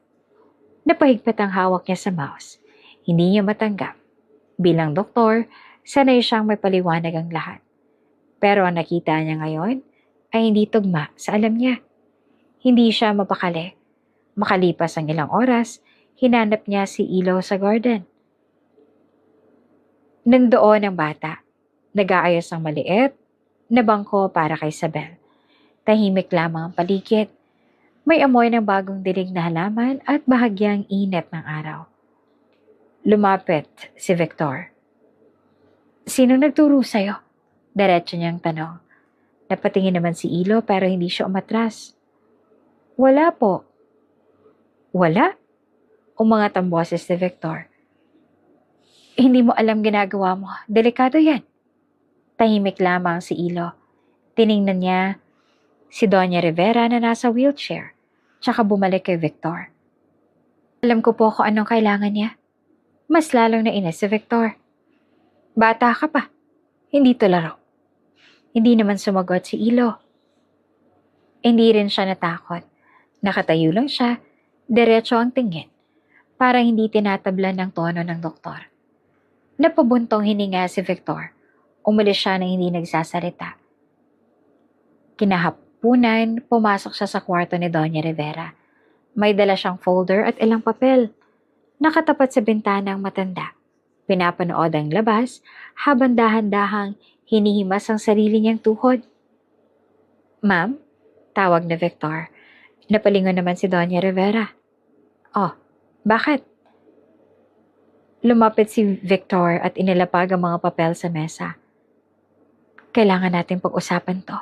Napahigpit ang hawak niya sa mouse. Hindi niya matanggap. Bilang doktor, sanay siyang may paliwanag ang lahat. Pero ang nakita niya ngayon ay hindi tugma sa alam niya. Hindi siya mapakali. Makalipas ang ilang oras, hinanap niya si Ilo sa garden. Nandoon ang bata. Nag-aayos ng maliit na bangko para kay Isabel. Tahimik lamang ang paligid. May amoy ng bagong dilig na halaman at bahagyang init ng araw. Lumapit si Victor. "Sino nagturo sa'yo?" Diretso niyang tanong. Napatingin naman si Ilo pero hindi siya umatras. "Wala po." "Wala?" Umangat ang boses ni Victor. "Hindi mo alam ginagawa mo. Delikado yan." Tahimik lamang si Ilo. Tiningnan niya si Doña Rivera na nasa wheelchair, tsaka bumalik kay Victor. "Alam ko po kung anong kailangan niya." Mas lalong nainis si Victor. "Bata ka pa. Hindi to laro." Hindi naman sumagot si Ilo. Hindi rin siya natakot. Nakatayo lang siya, diretso ang tingin, parang hindi tinatablan ng tono ng doktor. Napabuntong hininga si Victor. Umalis siya na hindi nagsasalita. Kinahapunan, pumasok siya sa kwarto ni Doña Rivera. May dala siyang folder at ilang papel. Nakatapat sa bintana ang matanda. Pinapanood ang labas habang dahan-dahang hinihimas ang sarili niyang tuhod. "Ma'am?" Tawag ni Victor. Napalingon naman si Doña Rivera. "Oh, bakit?" Lumapit si Victor at inilapag ang mga papel sa mesa. "Kailangan nating pag-usapan to."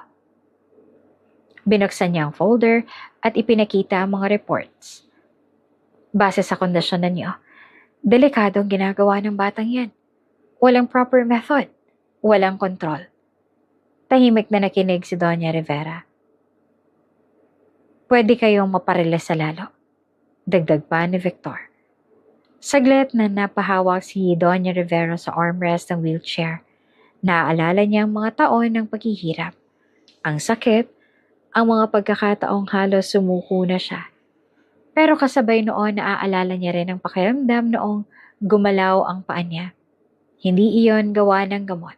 Binuksan niya ang folder at ipinakita ang mga reports. "Base sa kondisyon ninyo, delikado ang ginagawa ng batang yan. Walang proper method, walang kontrol." Tahimik na nakinig si Doña Rivera. "Pwede kayong maparela sa lalo," dagdag pa ni Victor. Saglit na napahawak si Doña Rivera sa armrest ng wheelchair. Naaalala niya ang mga taon ng paghihirap. Ang sakit, ang mga pagkakataong halos sumuko na siya. Pero kasabay noon naaalala niya rin ang pakiramdam noong gumalaw ang paa niya. Hindi iyon gawa ng gamot.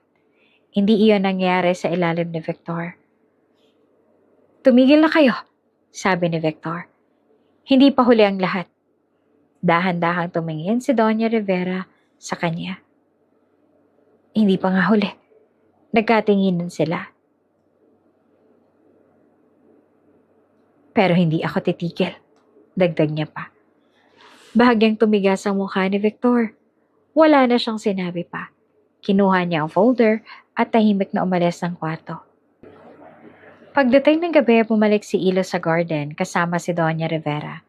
Hindi iyon nangyari sa ilalim ni Victor. "Tumigil na kayo," sabi ni Victor. Hindi pa huli ang lahat. Dahan-dahang tumingin si Doña Rivera sa kanya. Hindi pa nga huli. Nagkatinginan sila. "Pero hindi ako titigil," dagdag niya pa. Bahagyang tumigas ang mukha ni Victor. Wala na siyang sinabi pa. Kinuha niya ang folder at tahimik na umalis ng kwarto. Pagdating ng gabi, bumalik si Ilo sa garden kasama si Doña Rivera.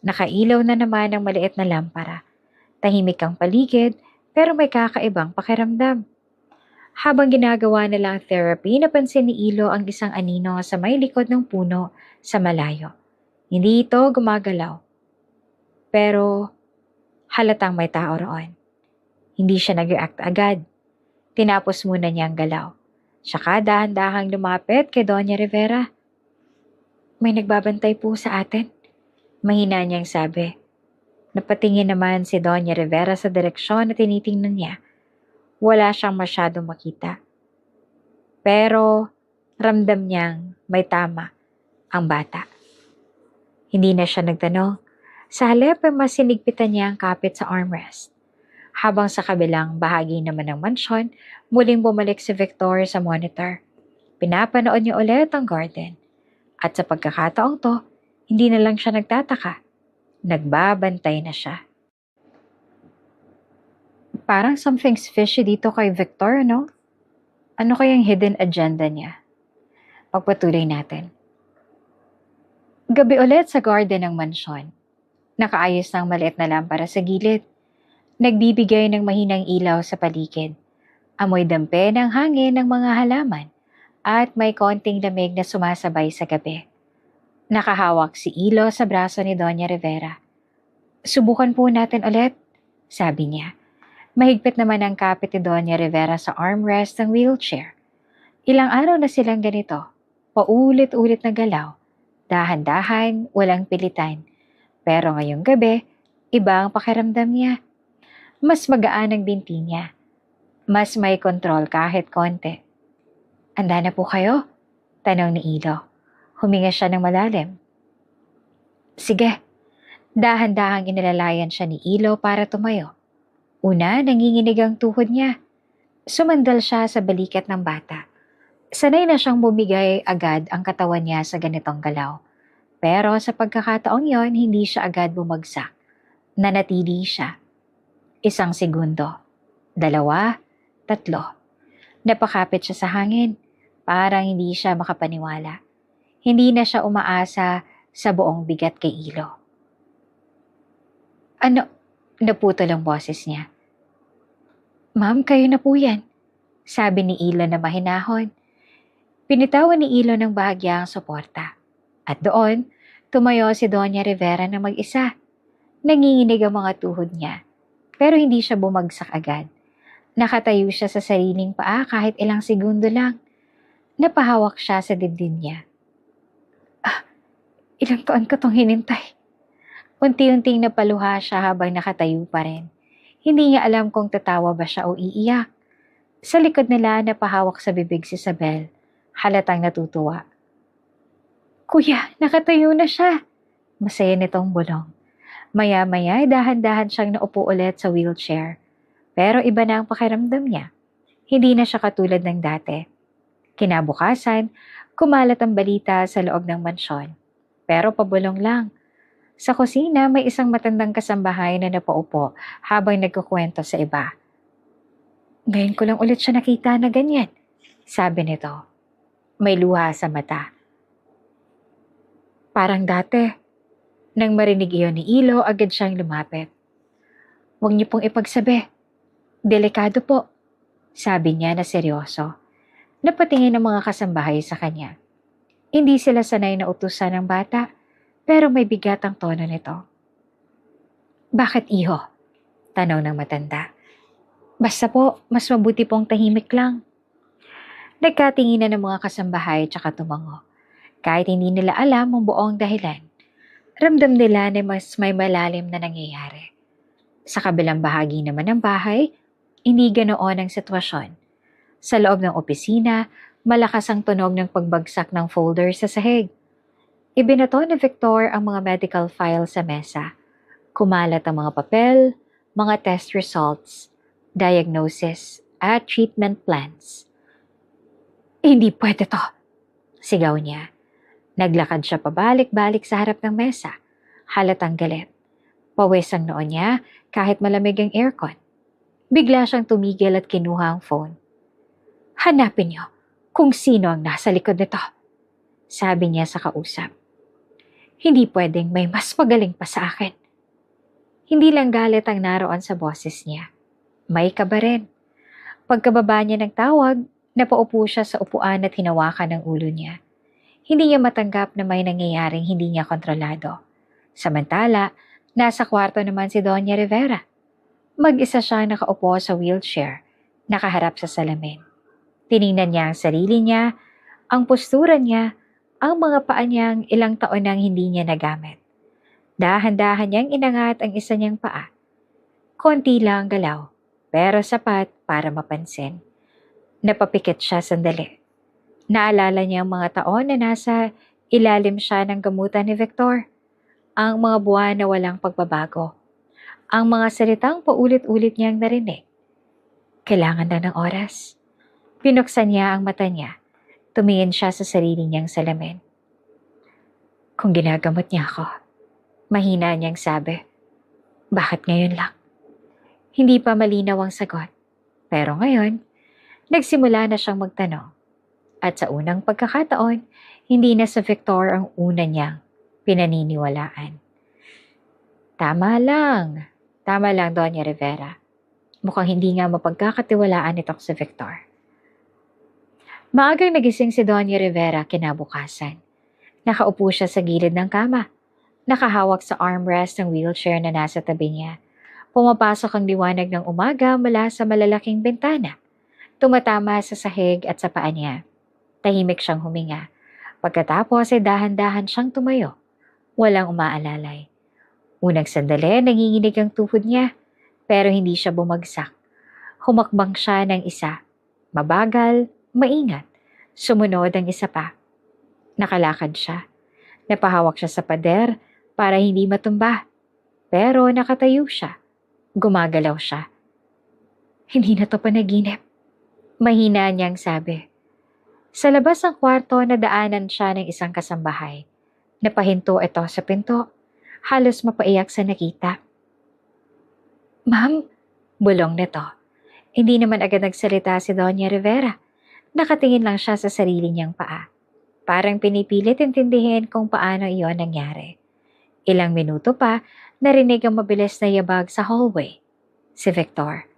Nakailaw na naman ang maliit na lampara. Tahimik ang paligid pero may kakaibang pakiramdam. Habang ginagawa nila ang therapy, napansin ni Ilo ang isang anino sa may likod ng puno sa malayo. Hindi ito gumagalaw. Pero halatang may tao roon. Hindi siya nag-react agad. Tinapos muna niya ang galaw. Saka dahan-dahang lumapit kay Doña Rivera. "May nagbabantay po sa atin," mahina niyang sabi. Napatingin naman si Doña Rivera sa direksyon na tinitingnan niya. Wala siyang masyadong makita. Pero ramdam niyang may tama ang bata. Hindi na siya nagtanong. Sa halip ay mas sinigpitan niya ang kapit sa armrest. Habang sa kabilang bahagi naman ng mansyon, muling bumalik si Victor sa monitor. Pinapanood niya ulit ang garden. At sa pagkakataong to, hindi na lang siya nagtataka. Nagbabantay na siya. Parang something's fishy dito kay Victor, no? Ano kayang hidden agenda niya? Pagpatuloy natin. Gabi ulit sa garden ng mansyon. Nakaayos ng maliit na lampara sa gilid. Nagbibigay ng mahinang ilaw sa paligid. Amoy dampe ng hangin ng mga halaman at may konting lamig na sumasabay sa gabi. Nakahawak si Ilo sa braso ni Doña Rivera. "Subukan po natin ulit," sabi niya. Mahigpit naman ang kapit ni Doña Rivera sa armrest ng wheelchair. Ilang araw na silang ganito, paulit-ulit na galaw, dahan-dahan, walang pilitan. Pero ngayong gabi, iba ang pakiramdam niya. Mas magaan ang binti niya. Mas may kontrol kahit konti. "Handa na po kayo?" tanong ni Ilo. Huminga siya ng malalim. "Sige." Dahan-dahang inilalayan siya ni Ilo para tumayo. Una, nanginginig ang tuhod niya. Sumandal siya sa balikat ng bata. Sanay na siyang bumigay agad ang katawan niya sa ganitong galaw. Pero sa pagkakataong yon, hindi siya agad bumagsak. Nanatili siya. 1 segundo. 2, 3. Napakapit siya sa hangin. Parang hindi siya makapaniwala. Hindi na siya umaasa sa buong bigat kay Ilo. "Ano?" Naputol ang boses niya. "Ma'am, kayo na po yan," sabi ni Ilo na mahinahon. Pinitawan ni Ilo ng bahagyang suporta. At doon, tumayo si Doña Rivera na mag-isa. Nanginginig ang mga tuhod niya. Pero hindi siya bumagsak agad. Nakatayo siya sa sariling paa kahit ilang segundo lang. Napahawak siya sa dibdib niya. Ilang taon ko tong hinintay. Unti-unting napaluha siya habang nakatayo pa rin. Hindi niya alam kung tatawa ba siya o iiyak. Sa likod nila napahawak sa bibig si Isabel. Halatang natutuwa. Kuya, nakatayo na siya. Masaya nitong bulong. Maya-maya dahan-dahan siyang naupo ulit sa wheelchair. Pero iba na ang pakiramdam niya. Hindi na siya katulad ng dati. Kinabukasan, kumalat ang balita sa loob ng mansyon. Pero pabulong lang. Sa kusina, may isang matandang kasambahay na napaupo habang nagkukwento sa iba. Ngayon ko lang ulit siya nakita na ganyan, sabi nito. May luha sa mata. Parang dati. Nang marinig iyon ni Ilo, agad siyang lumapit. Huwag niyo pong ipagsabi. Delikado po, sabi niya na seryoso. Napatingin ang mga kasambahay sa kanya. Hindi sila sanay na utusan ng bata, pero may bigat ang tono nito. Bakit iho? Tanong ng matanda. Basta po, mas mabuti pong tahimik lang. Nagkatinginan ng mga kasambahay tsaka tumango. Kahit hindi nila alam ang buong dahilan, ramdam nila na mas may malalim na nangyayari. Sa kabilang bahagi naman ng bahay, hindi ganoon ang sitwasyon. Sa loob ng opisina, malakas ang tunog ng pagbagsak ng folder sa sahig. Ibinato ni Victor ang mga medical files sa mesa. Kumalat ang mga papel, mga test results, diagnosis, at treatment plans. Hindi pwede to, sigaw niya. Naglakad siya pabalik-balik sa harap ng mesa. Halatang galit. Pawis ang noo niya kahit malamig ang aircon. Bigla siyang tumigil at kinuha ang phone. Hanapin niyo kung sino ang nasa likod nito, sabi niya sa kausap. Hindi pwedeng may mas magaling pa sa akin. Hindi lang galit ang naroon sa boses niya. May kaba rin. Pagkababa niya ng tawag, napaupo siya sa upuan at hinawakan ng ulo niya. Hindi niya matanggap na may nangyayaring hindi niya kontrolado. Samantala, nasa kwarto naman si Doña Rivera. Mag-isa siya nakaupo sa wheelchair, nakaharap sa salamin. Tiningnan niya ang sarili niya, ang postura niya, ang mga paa niyang ilang taon nang hindi niya nagamit. Dahan-dahan niyang inangat ang isa niyang paa. Konti lang galaw, pero sapat para mapansin. Napapikit siya sandali. Naalala niya ang mga taon na nasa ilalim siya ng gamutan ni Victor. Ang mga buwan na walang pagbabago. Ang mga salitang paulit-ulit niyang narinig. Kailangan na ng oras. Pinuksan niya ang mata niya. Tumingin siya sa sarili niyang salamin. Kung ginagamot niya ako, mahina niyang sabi. Bakit ngayon lang? Hindi pa malinaw ang sagot. Pero ngayon, nagsimula na siyang magtanong. At sa unang pagkakataon, hindi na sa Victor ang una niyang pinaniniwalaan. Tama lang, Doña Rivera. Mukhang hindi nga mapagkakatiwalaan ito si Victor. Maagang nagising si Doña Rivera kinabukasan. Nakaupo siya sa gilid ng kama. Nakahawak sa armrest ng wheelchair na nasa tabi niya. Pumapasok ang liwanag ng umaga mula sa malalaking bintana. Tumatama sa sahig at sa paa niya. Tahimik siyang huminga. Pagkatapos ay dahan-dahan siyang tumayo. Walang umaalalay. Unang sandali, nanginginig ang tuhod niya, pero hindi siya bumagsak. Humakbang siya ng isa. Mabagal, maingat. Sumunod ang isa pa. Nakalakad siya. Napahawak siya sa pader para hindi matumba. Pero nakatayo siya. Gumagalaw siya. Hindi na to panaginip. Mahina niyang sabi. Sa labas ng kwarto, nadaanan siya ng isang kasambahay. Napahinto ito sa pinto. Halos mapaiyak sa nakita. Ma'am, bulong nito. Hindi naman agad nagsalita si Doña Rivera. Nakatingin lang siya sa sarili niyang paa. Parang pinipilit intindihin kung paano iyon nangyari. Ilang minuto pa, narinig ang mabilis na yabag sa hallway. Si Victor.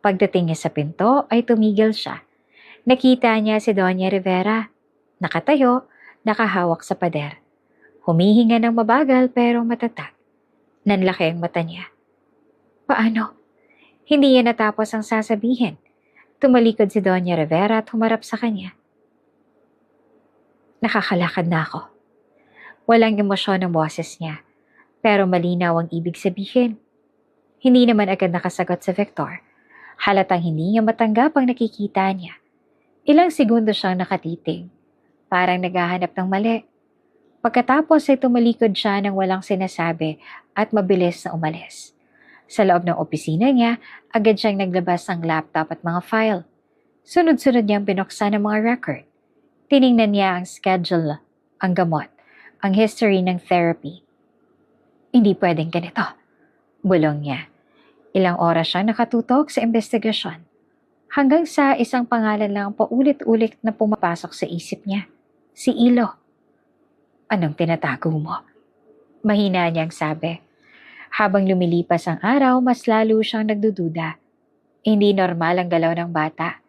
Pagdating niya sa pinto, ay tumigil siya. Nakita niya si Doña Rivera. Nakatayo, nakahawak sa pader. Humihinga ng mabagal pero matatag. Nanlaki ang mata niya. Paano? Hindi niya natapos ang sasabihin. Tumalikod si Doña Rivera at humarap sa kanya. Nakakalakad na ako. Walang emosyon ang boses niya, pero malinaw ang ibig sabihin. Hindi naman agad nakasagot si Victor. Halatang hindi niya matanggap ang nakikita niya. Ilang segundo siyang nakatitig, parang naghahanap ng mali. Pagkatapos ay tumalikod siya ng walang sinasabi at mabilis na umalis. Sa loob ng opisina niya, agad siyang naglabas ng laptop at mga file. Sunod-sunod niyang binuksan ang mga record. Tiningnan niya ang schedule, ang gamot, ang history ng therapy. Hindi pwedeng ganito, bulong niya. Ilang oras siyang nakatutok sa investigasyon. Hanggang sa isang pangalan lang paulit-ulit na pumapasok sa isip niya. Si Ilo. Anong tinatago mo? Mahina niyang sabi. Habang lumilipas ang araw, mas lalo siyang nagdududa. Hindi normal ang galaw ng bata.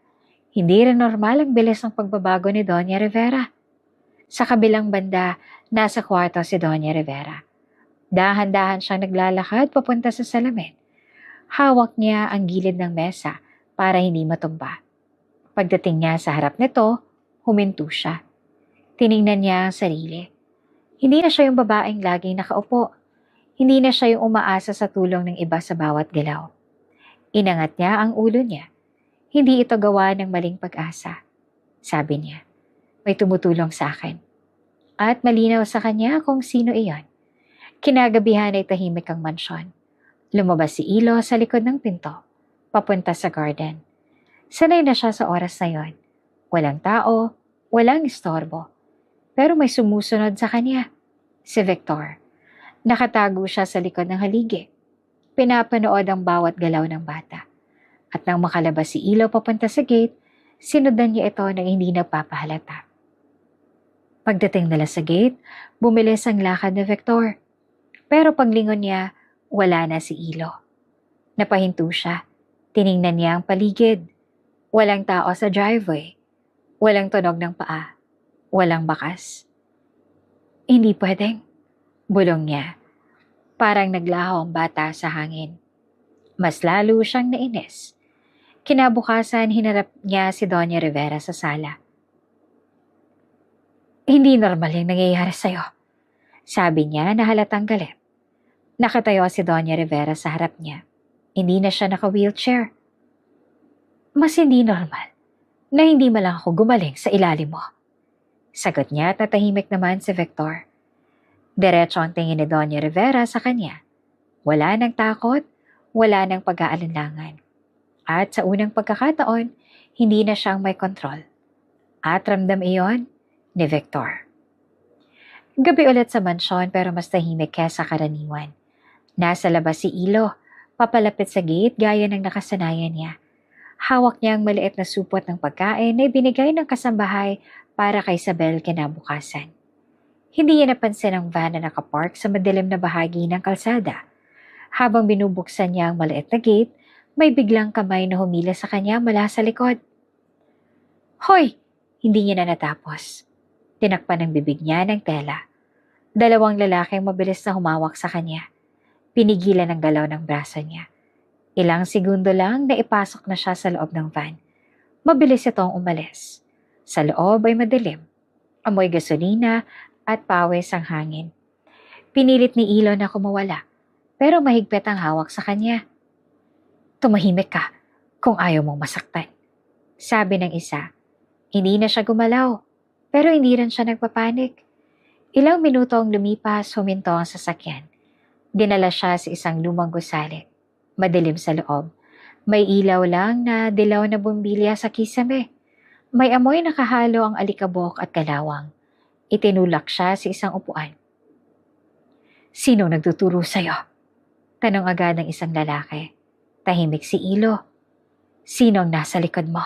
Hindi rin normal ang bilis ng pagbabago ni Doña Rivera. Sa kabilang banda, nasa kwarto si Doña Rivera. Dahan-dahan siyang naglalakad papunta sa salamin. Hawak niya ang gilid ng mesa para hindi matumba. Pagdating niya sa harap nito, huminto siya. Tiningnan niya ang sarili. Hindi na siya yung babaeng laging nakaupo. Hindi na siya yung umaasa sa tulong ng iba sa bawat galaw. Inangat niya ang ulo niya. Hindi ito gawa ng maling pag-asa. Sabi niya, may tumutulong sa akin. At malinaw sa kanya kung sino iyon. Kinagabihan ay tahimik ang mansyon. Lumabas si Ilo sa likod ng pinto, papunta sa garden. Sanay na siya sa oras na yon. Walang tao, walang istorbo. Pero may sumusunod sa kanya, si Victor. Nakatago siya sa likod ng haligi. Pinapanood ang bawat galaw ng bata. At nang makalabas si Ilo papunta sa gate, sinundan niya ito nang hindi nagpapahalata. Pagdating nila sa gate, bumilis ang lakad ni Victor. Pero paglingon niya, wala na si Ilo. Napahinto siya. Tiningnan niya ang paligid. Walang tao sa driveway. Walang tunog ng paa. Walang bakas. Hindi pwedeng, bulong niya. Parang naglaho ang bata sa hangin. Mas lalo siyang nainis. Kinabukasan, hinarap niya si Doña Rivera sa sala. Hindi normal yung nangyayari sa'yo, sabi niya na halatang galit. Nakatayo si Doña Rivera sa harap niya. Hindi na siya naka-wheelchair. Mas hindi normal na hindi malang ako gumaling sa ilalim mo. Sagot niya at natahimik naman si Victor. Diretso ang tingin ni Doña Rivera sa kanya. Wala nang takot, wala nang pag-aalinlangan. At sa unang pagkakataon, hindi na siyang may kontrol. At ramdam iyon ni Victor. Gabi ulit sa mansyon pero mas tahimik kesa karaniwan. Nasa labas si Ilo, papalapit sa gate gaya ng nakasanayan niya. Hawak niya ang maliit na supot ng pagkain na ibinigay ng kasambahay para kay Isabel kinabukasan. Hindi niya napansin ang van na nakapark sa madilim na bahagi ng kalsada. Habang binubuksan niya ang maliit na gate, may biglang kamay na humila sa kanya mula sa likod. Hoy! Hindi niya na natapos. Tinakpan ang bibig niya ng tela. Dalawang lalaking mabilis na humawak sa kanya. Pinigilan ang galaw ng braso niya. Ilang segundo lang na ipasok na siya sa loob ng van. Mabilis itong umalis. Sa loob ay madilim. Amoy gasolina at pawis ang hangin. Pinilit ni Ilo na kumawala, pero mahigpit ang hawak sa kanya. Tumahimik ka kung ayaw mong masaktan, sabi ng isa. Hindi na siya gumalaw, pero hindi rin siya nagpapanik. Ilang minuto ang lumipas, huminto ang sasakyan. Dinala siya sa isang lumang gusali. Madilim sa loob. May ilaw lang na dilaw na bumbilya sa kisame. May amoy na kahalo ang alikabok at kalawang. Itinulak siya sa isang upuan. Sino nagtuturo sa'yo? Tanong agad ng isang lalaki. Tahimik si Ilo. Sino ang nasa likod mo?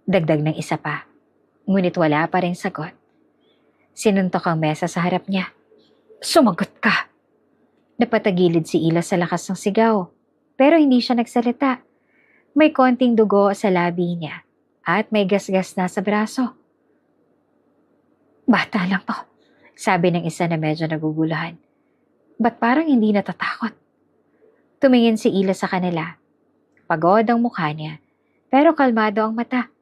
Dagdag ng isa pa. Ngunit wala pa rin sagot. Sinuntok ang mesa sa harap niya. Sumagot ka! Napatagilid si Ilo sa lakas ng sigaw. Pero hindi siya nagsalita. May konting dugo sa labi niya at may gasgas na sa braso. Bata lang to, sabi ng isa na medyo naguguluhan. Ba't parang hindi natatakot? Tumingin si Ilo sa kanila. Pagod ang mukha niya, pero kalmado ang mata.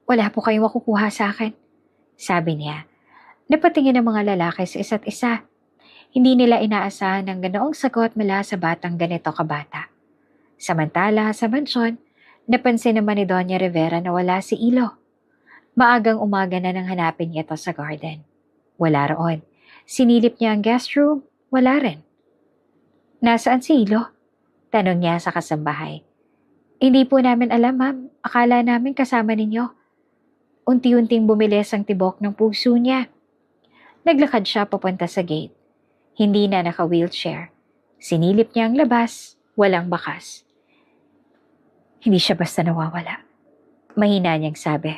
Wala po kayong makukuha sa akin, sabi niya. Napatingin ang mga lalaki sa isa't isa. Hindi nila inaasahan ang ganoong sagot mula sa batang ganito kabata. Samantala, sa mansyon, napansin naman ni Doña Rivera na wala si Ilo. Maagang umaga na nang hanapin niya ito sa garden. Wala roon. Sinilip niya ang guest room, wala rin. Nasaan si Ilo? Tanong niya sa kasambahay. Hindi po namin alam, ma'am. Akala namin kasama ninyo. Unti-unting bumilis ang tibok ng puso niya. Naglakad siya papunta sa gate. Hindi na naka-wheelchair. Sinilip niya ang labas, walang bakas. Hindi siya basta nawawala. Mahina niyang sabi.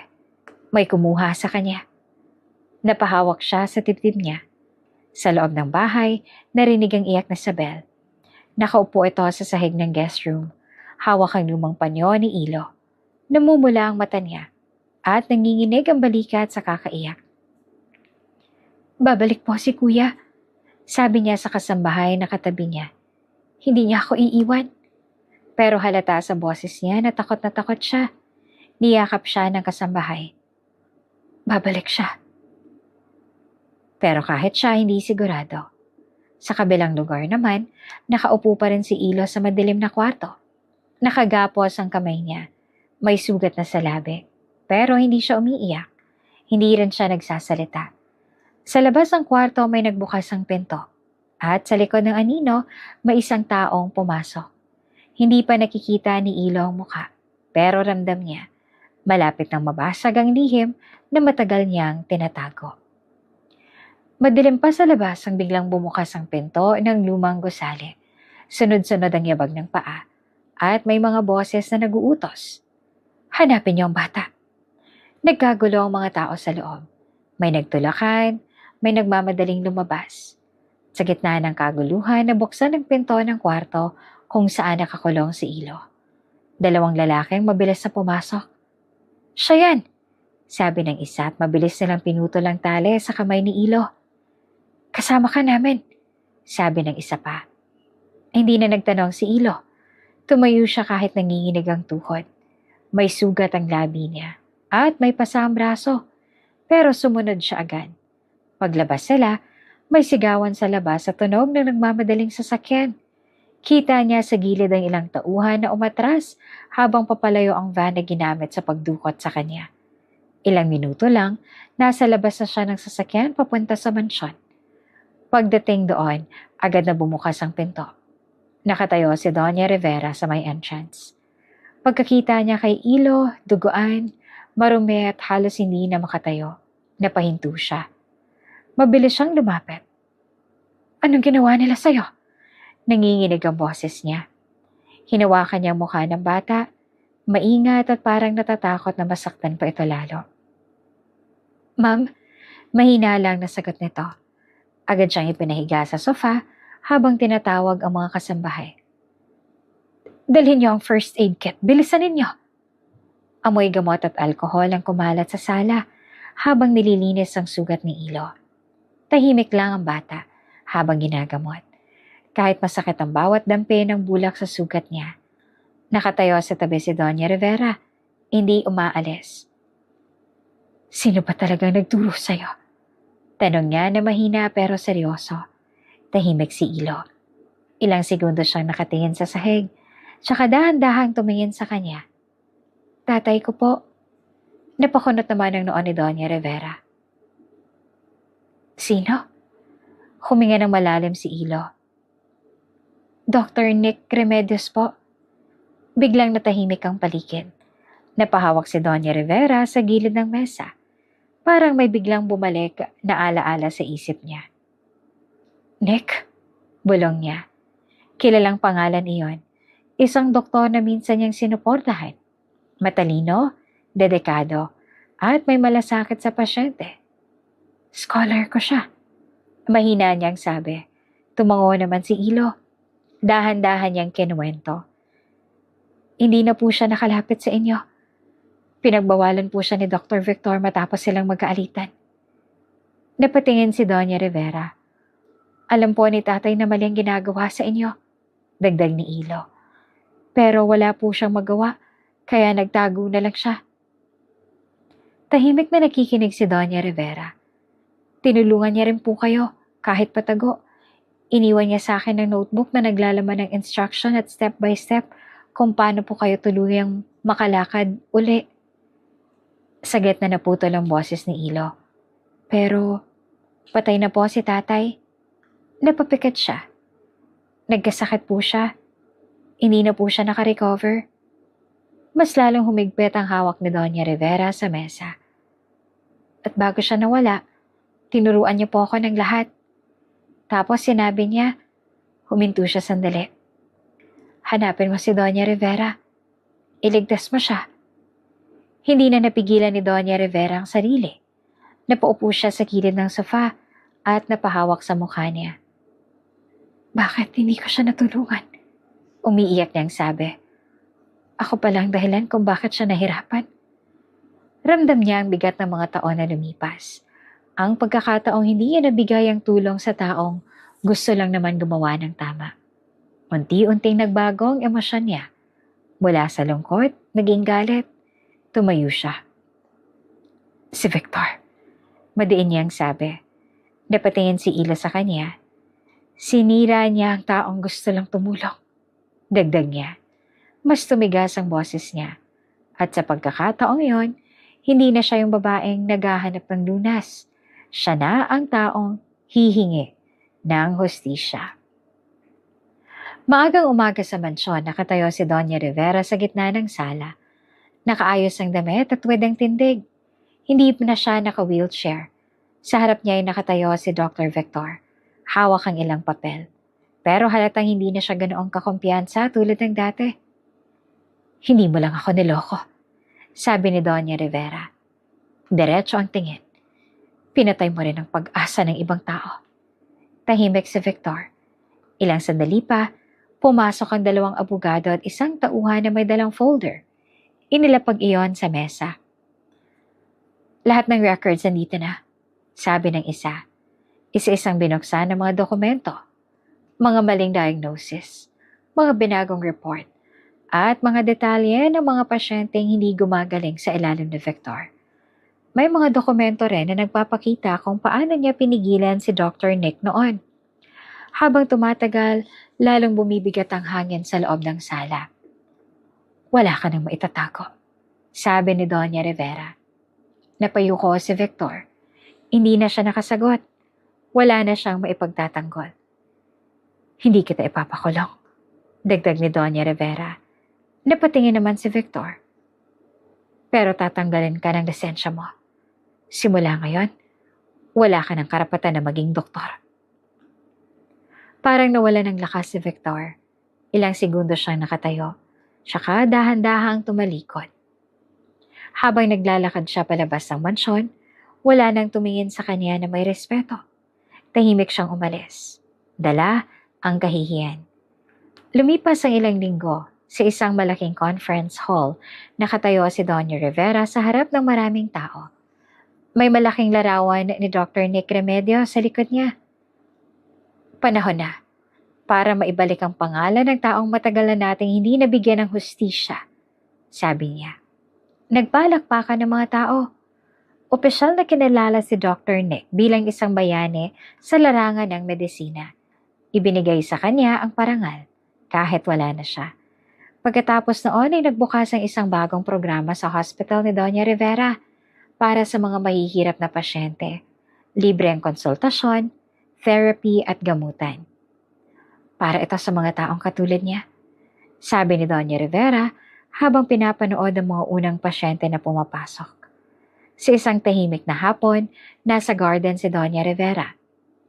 May kumuha sa kanya. Napahawak siya sa dibdib niya. Sa loob ng bahay, narinig ang iyak na Sabel. Nakaupo ito sa sahig ng guest room. Hawak ang lumang panyo ni Ilo. Namumula ang mata niya at nanginginig ang balikat sa kakaiyak. Babalik po si kuya, sabi niya sa kasambahay na katabi niya. Hindi niya ako iiwan. Pero halata sa boses niya na takot siya. Niyakap siya ng kasambahay. Babalik siya. Pero kahit siya hindi sigurado. Sa kabilang lugar naman, nakaupo pa rin si Ilo sa madilim na kwarto. Nakagapos ang kamay niya. May sugat na sa labi. Pero hindi siya umiiyak. Hindi rin siya nagsasalita. Sa labas ng kwarto may nagbukas ang pinto. At sa likod ng anino, may isang taong pumasok. Hindi pa nakikita ni Ilo ang muka. Pero ramdam niya. Malapit nang mabasag ang lihim na matagal niyang tinatago. Madilim pa sa labas ang biglang bumukas ang pinto ng lumang gusali. Sunod-sunod ang yabag ng paa at may mga boses na naguutos. Hanapin niyo ang bata. Nagkagulo ang mga tao sa loob. May nagtulakan, may nagmamadaling lumabas. Sa gitna ng kaguluhan, nabuksan ang pinto ng kwarto kung saan nakakulong si Ilo. Dalawang lalaking mabilis na pumasok. Siya yan, sabi ng isa at mabilis nilang pinutol ang tali sa kamay ni Ilo. Kasama ka namin, sabi ng isa pa. Hindi na nagtanong si Ilo. Tumayo siya kahit nanginginig ang tuhod. May sugat ang labi niya at may pasa ang braso. Pero sumunod siya agad. Paglabas sila, may sigawan sa labas sa tunog ng nagmamadaling sasakyan. Kita niya sa gilid ang ilang tauhan na umatras habang papalayo ang van na ginamit sa pagdukot sa kanya. Ilang minuto lang, nasa labas na siya ng sasakyan papunta sa mansyon. Pagdating doon, agad na bumukas ang pinto. Nakatayo si Doña Rivera sa may entrance. Pagkakita niya kay Ilo, duguan, marumi at halos hindi na makatayo, napahinto siya. Mabilis siyang lumapit. Anong ginawa nila sa'yo? Nanginginig ang boses niya. Hinawakan niya ang mukha ng bata, maingat at parang natatakot na masaktan pa ito lalo. Ma'am, mahina lang na sagot nito. Agad siyang ipinahiga sa sofa habang tinatawag ang mga kasambahay. Dalhin niyo ang first aid kit. Bilisan ninyo. Amoy gamot at alkohol ang kumalat sa sala habang nililinis ang sugat ni Ilo. Tahimik lang ang bata habang ginagamot. Kahit masakit ang bawat dampi ng bulak sa sugat niya. Nakatayo sa tabi si Doña Rivera. Hindi umaalis. Sino ba talagang nagturo sa'yo? Tanong niya na mahina pero seryoso. Tahimik si Ilo. Ilang segundo siyang nakatingin sa sahig, tsaka dahan-dahang tumingin sa kanya. Tatay ko po. Napakunot naman ang noon ni Doña Rivera. Sino? Huminga ng malalim si Ilo. Dr. Nick Remedios po. Biglang natahimik ang paligid. Napahawak si Doña Rivera sa gilid ng mesa. Parang may biglang bumalik na alaala sa isip niya. Nick? Bulong niya. Kilalang pangalan iyon. Isang doktor na minsan niyang sinuportahan. Matalino, dedikado, at may malasakit sa pasyente. Scholar ko siya. Mahina niyang sabi. Tumango naman si Ilo. Dahan-dahan niyang kinuwento. Hindi na po siya nakalapit sa inyo. Pinagbawalan po siya ni Dr. Victor matapos silang magkaalitan. Napatingin si Doña Rivera. Alam po ni tatay na mali ang ginagawa sa inyo. Dagdag ni Ilo. Pero wala po siyang magawa, kaya nagtago na lang siya. Tahimik na nakikinig si Doña Rivera. Tinulungan niya rin po kayo, kahit patago. Iniwan niya sa akin ng notebook na naglalaman ng instruction at step by step kung paano po kayo tuluyang makalakad uli. Saglit na naputol ang boses ni Ilo. Pero, patay na po si tatay. Napapikat siya. Nagkasakit po siya. Hindi na po siya nakarecover. Mas lalong humigpit ang hawak ni Doña Rivera sa mesa. At bago siya nawala, tinuruan niya po ako ng lahat. Tapos sinabi niya, huminto siya sandali. Hanapin mo si Doña Rivera. Iligtas mo siya. Hindi na napigilan ni Doña Rivera ang sarili. Napaupo siya sa gilid ng sofa at napahawak sa mukha niya. Bakit hindi ko siya natulungan? Umiiyak niyang sabi. Ako palang dahilan kung bakit siya nahirapan. Ramdam niya ang bigat ng mga taon na lumipas. Ang pagkakataong hindi niya nabigay ang tulong sa taong gusto lang naman gumawa ng tama. Unti-unting nagbago ang emosyon niya. Mula sa lungkot, naging galit. Tumayo siya. Si Victor. Madiin niyang sabi. Napatingin si Ilo sa kanya. Sinira niya ang taong gusto lang tumulong. Dagdag niya. Mas tumigas ang boses niya. At sa pagkakataong iyon, hindi na siya yung babaeng naghahanap ng lunas. Siya na ang taong hihingi ng hustisya. Maagang umaga sa mansyon, nakatayo si Doña Rivera sa gitna ng sala. Nakaayos ang damit at wedang tindig. Hindi na siya naka-wheelchair. Sa harap niya ay nakatayo si Dr. Victor. Hawak ang ilang papel. Pero halatang hindi na siya ganoong kakumpiyansa tulad ng dati. Hindi mo lang ako niloko, sabi ni Doña Rivera. Diretso ang tingin. Pinatay mo rin ang pag-asa ng ibang tao. Tahimik si Victor. Ilang sandali pa, pumasok ang dalawang abogado at isang tauhan na may dalang folder. Inilapag iyon sa mesa. Lahat ng records nandito na, sabi ng isa. Isa-isang binuksan ng mga dokumento, mga maling diagnosis, mga binagong report, at mga detalye ng mga pasyenteng hindi gumagaling sa ilalim ni Victor. May mga dokumento rin na nagpapakita kung paano niya pinigilan si Dr. Nick noon. Habang tumatagal, lalong bumibigat ang hangin sa loob ng sala. Wala ka nang maitatago, sabi ni Doña Rivera. Napayuko si Victor. Hindi na siya nakasagot. Wala na siyang maipagtatanggol. Hindi kita ipapakulong, dagdag ni Doña Rivera. Napatingin naman si Victor. Pero tatanggalin ka ng lisensya mo. Simula ngayon, wala ka ng karapatan na maging doktor. Parang nawala ng lakas si Victor. Ilang segundo siyang nakatayo. Saka dahan-dahang tumalikod. Habang naglalakad siya palabas ng mansyon, wala nang tumingin sa kanya na may respeto. Tahimik siyang umalis. Dala ang kahihiyan. Lumipas ang ilang linggo, sa isang malaking conference hall, nakatayo si Doña Rivera sa harap ng maraming tao. May malaking larawan ni Dr. Nick Remedio sa likod niya. Panahon na para maibalik ang pangalan ng taong matagal na nating hindi nabigyan ng hustisya, sabi niya. Nagpalakpakan ng mga tao. Opisyal na kinalala si Dr. Nick bilang isang bayani sa larangan ng medisina. Ibinigay sa kanya ang parangal kahit wala na siya. Pagkatapos noon ay nagbukas ang isang bagong programa sa hospital ni Doña Rivera para sa mga mahihirap na pasyente. Libre ang konsultasyon, therapy at gamutan. Para ito sa mga taong katulad niya, sabi ni Doña Rivera habang pinapanood ang mga unang pasyente na pumapasok. Sa isang tahimik na hapon, nasa garden si Doña Rivera.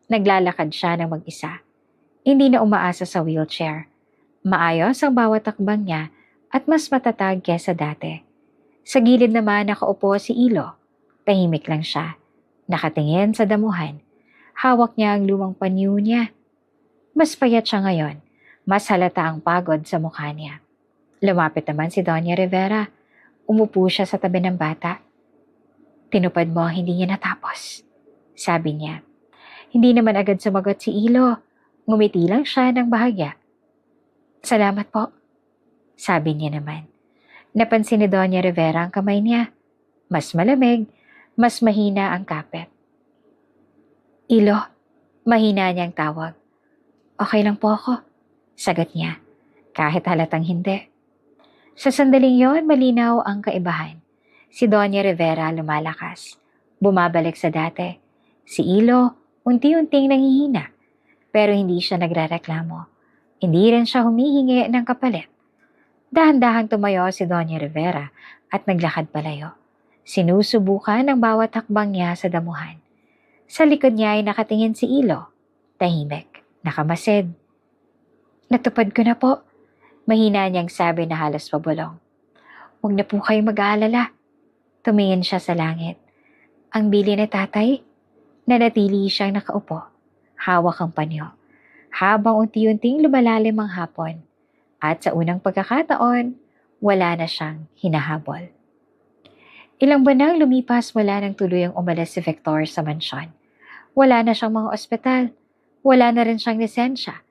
Naglalakad siya ng mag-isa. Hindi na umaasa sa wheelchair. Maayos ang bawat takbang niya at mas matatag kesa dati. Sa gilid naman nakaupo si Ilo. Tahimik lang siya. Nakatingin sa damuhan. Hawak niya ang lumang panyo niya. Mas payat siya ngayon. Mas halata ang pagod sa mukha niya. Lumapit naman si Doña Rivera. Umupo siya sa tabi ng bata. Tinupad mo ang hindi niya natapos, sabi niya. Hindi naman agad sumagot si Ilo. Ngumiti lang siya ng bahagya. Salamat po, sabi niya naman. Napansin ni Doña Rivera ang kamay niya. Mas malamig, mas mahina ang kapit. Ilo, mahina niyang tawag. Okay lang po ako, sagot niya, kahit halatang hindi. Sa sandaling yon, malinaw ang kaibahan. Si Doña Rivera lumalakas, bumabalik sa dati. Si Ilo, unti-unting nangihina, pero hindi siya nagrereklamo. Hindi rin siya humihingi ng kapalit. Dahan-dahang tumayo si Doña Rivera at naglakad palayo. Sinusubukan ang bawat hakbang niya sa damuhan. Sa likod niya ay nakatingin si Ilo. Tahimik, nakamasid. Natupad ko na po. Mahina niyang sabi na halos pabulong. Huwag na po kayo mag-aalala. Tumingin siya sa langit. Ang bili ni tatay, nanatili siyang nakaupo. Hawak ang panyo. Habang unti-unting lumalalim ang hapon. At sa unang pagkakataon, wala na siyang hinahabol. Ilang buwan nang lumipas wala nang tuluyang umalis si Victor sa mansyon. Wala na siyang mga ospital. Wala na rin siyang lisensya.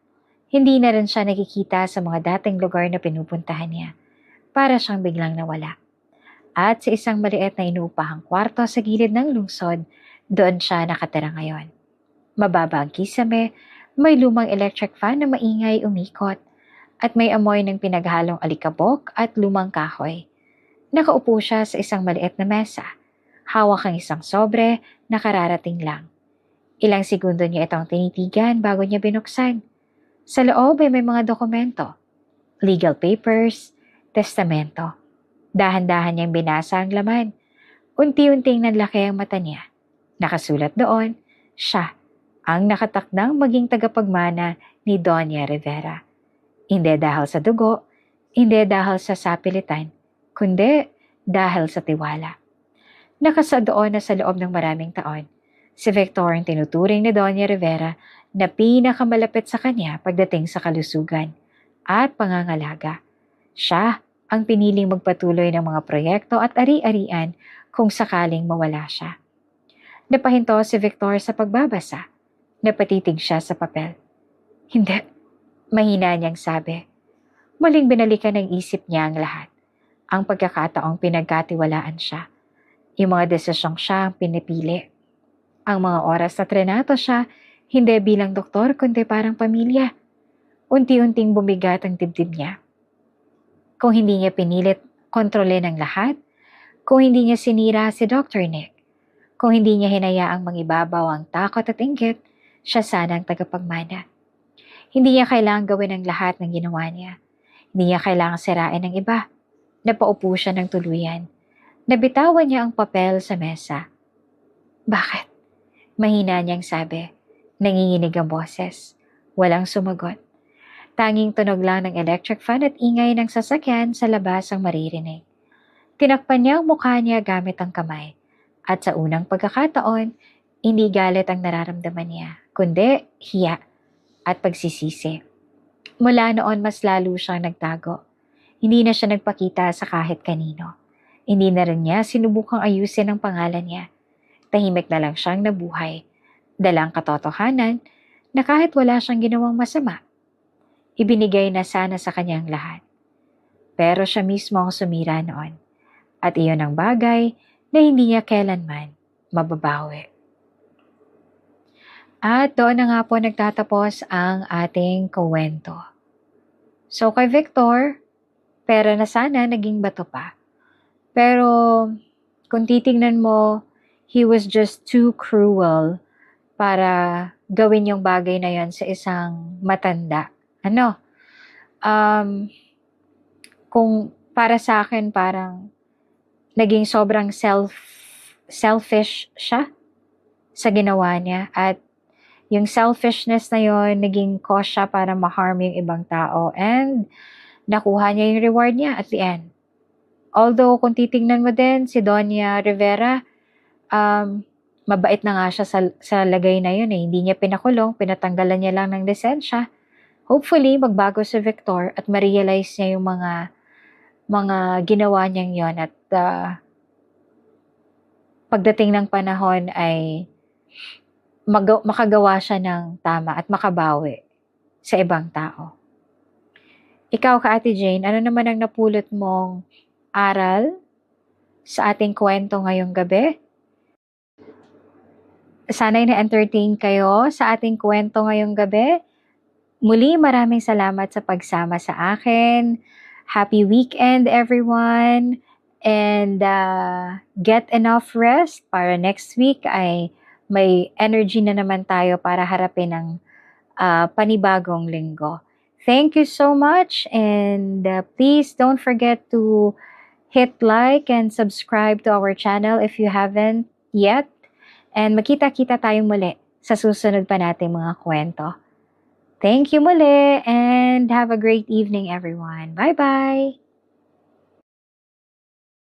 Hindi na rin siya nakikita sa mga dating lugar na pinupuntahan niya. Para siyang biglang nawala. At sa isang maliit na inuupahang kwarto sa gilid ng lungsod, doon siya nakatira ngayon. Mababa ang kisame, may lumang electric fan na maingay umikot, at may amoy ng pinaghalong alikabok at lumang kahoy. Nakaupo siya sa isang maliit na mesa. Hawak ang isang sobre na kararating lang. Ilang segundo niya itong tinitigan bago niya binuksan. Sa loob ay may mga dokumento, legal papers, testamento. Dahan-dahan niyang binasa ang laman. Unti-unting nanlaki ang mata niya. Nakasulat doon, siya ang nakatakdang maging tagapagmana ni Doña Rivera. Hindi dahil sa dugo, hindi dahil sa sapilitan, kundi dahil sa tiwala. Nakasadoon na sa loob ng maraming taon, si Victor ang tinuturing ni Doña Rivera na pinakamalapit sa kanya pagdating sa kalusugan at pangangalaga. Siya ang piniling magpatuloy ng mga proyekto at ari-arian kung sakaling mawala siya. Napahinto si Victor sa pagbabasa. Napatitig siya sa papel. Hindi. Mahina niyang sabi. Muling binalikan ng isip niya ang lahat. Ang pagkakataong pinagkatiwalaan siya. Yung mga desisyong siya ang pinipili. Ang mga oras na trenato siya, hindi bilang doktor kundi parang pamilya. Unti-unting bumigat ang dibdib niya. Kung hindi niya pinilit kontrolin ang lahat, kung hindi niya sinira si Dr. Nick, kung hindi niya hinayaang mangibabaw ang takot at inggit, siya sana ang tagapagmana. Hindi niya kailangang gawin ang lahat ng ginawa niya. Hindi niya kailangang sirain ng iba. Napaupo siya ng tuluyan. Nabitawan niya ang papel sa mesa. Bakit? Mahina niyang sabi. Nanginginig ang boses. Walang sumagot. Tanging tunog lang ng electric fan at ingay ng sasakyan sa labas ang maririnig. Tinakpan niya ang mukha niya gamit ang kamay. At sa unang pagkakataon, hindi galit ang nararamdaman niya, kundi hiya at pagsisisi. Mula noon mas lalo siyang nagtago. Hindi na siya nagpakita sa kahit kanino. Hindi na rin niya sinubukang ayusin ang pangalan niya. Tahimik na lang siyang nabuhay. Dalang katotohanan na kahit wala siyang ginawang masama, ibinigay na sana sa kanyang lahat. Pero siya mismo ang sumira noon. At iyon ang bagay na hindi niya kailanman mababawi. At doon na nga po nagtatapos ang ating kwento. So kay Victor, pera na sana naging bato pa. Pero kung titingnan mo, he was just too cruel para gawin yung bagay na yon sa isang matanda. Kung para sa akin parang naging sobrang selfish siya sa ginawa niya at yung selfishness na yon naging cause siya para ma-harm yung ibang tao and nakuha niya yung reward niya at the end. Although kung titingnan mo din si Doña Rivera, mabait na nga siya sa lagay na yun eh. Hindi niya pinakulong, pinatanggalan niya lang ng lisensya. Hopefully magbago si Victor at ma-realize niya yung mga ginawa niyang yon at pagdating ng panahon ay makagawa siya ng tama at makabawi sa ibang tao. Ikaw, Ate Jane, ano naman ang napulot mong aral sa ating kwento ngayong gabi? Sana'y na-entertain kayo sa ating kwento ngayong gabi. Muli, maraming salamat sa pagsama sa akin. Happy weekend, everyone. And get enough rest para next week ay may energy na naman tayo para harapin ang panibagong linggo. Thank you so much, and please don't forget to hit like and subscribe to our channel if you haven't yet. And magkita-kita tayong muli sa susunod pa nating mga kwento. Thank you muli and have a great evening, everyone. Bye-bye!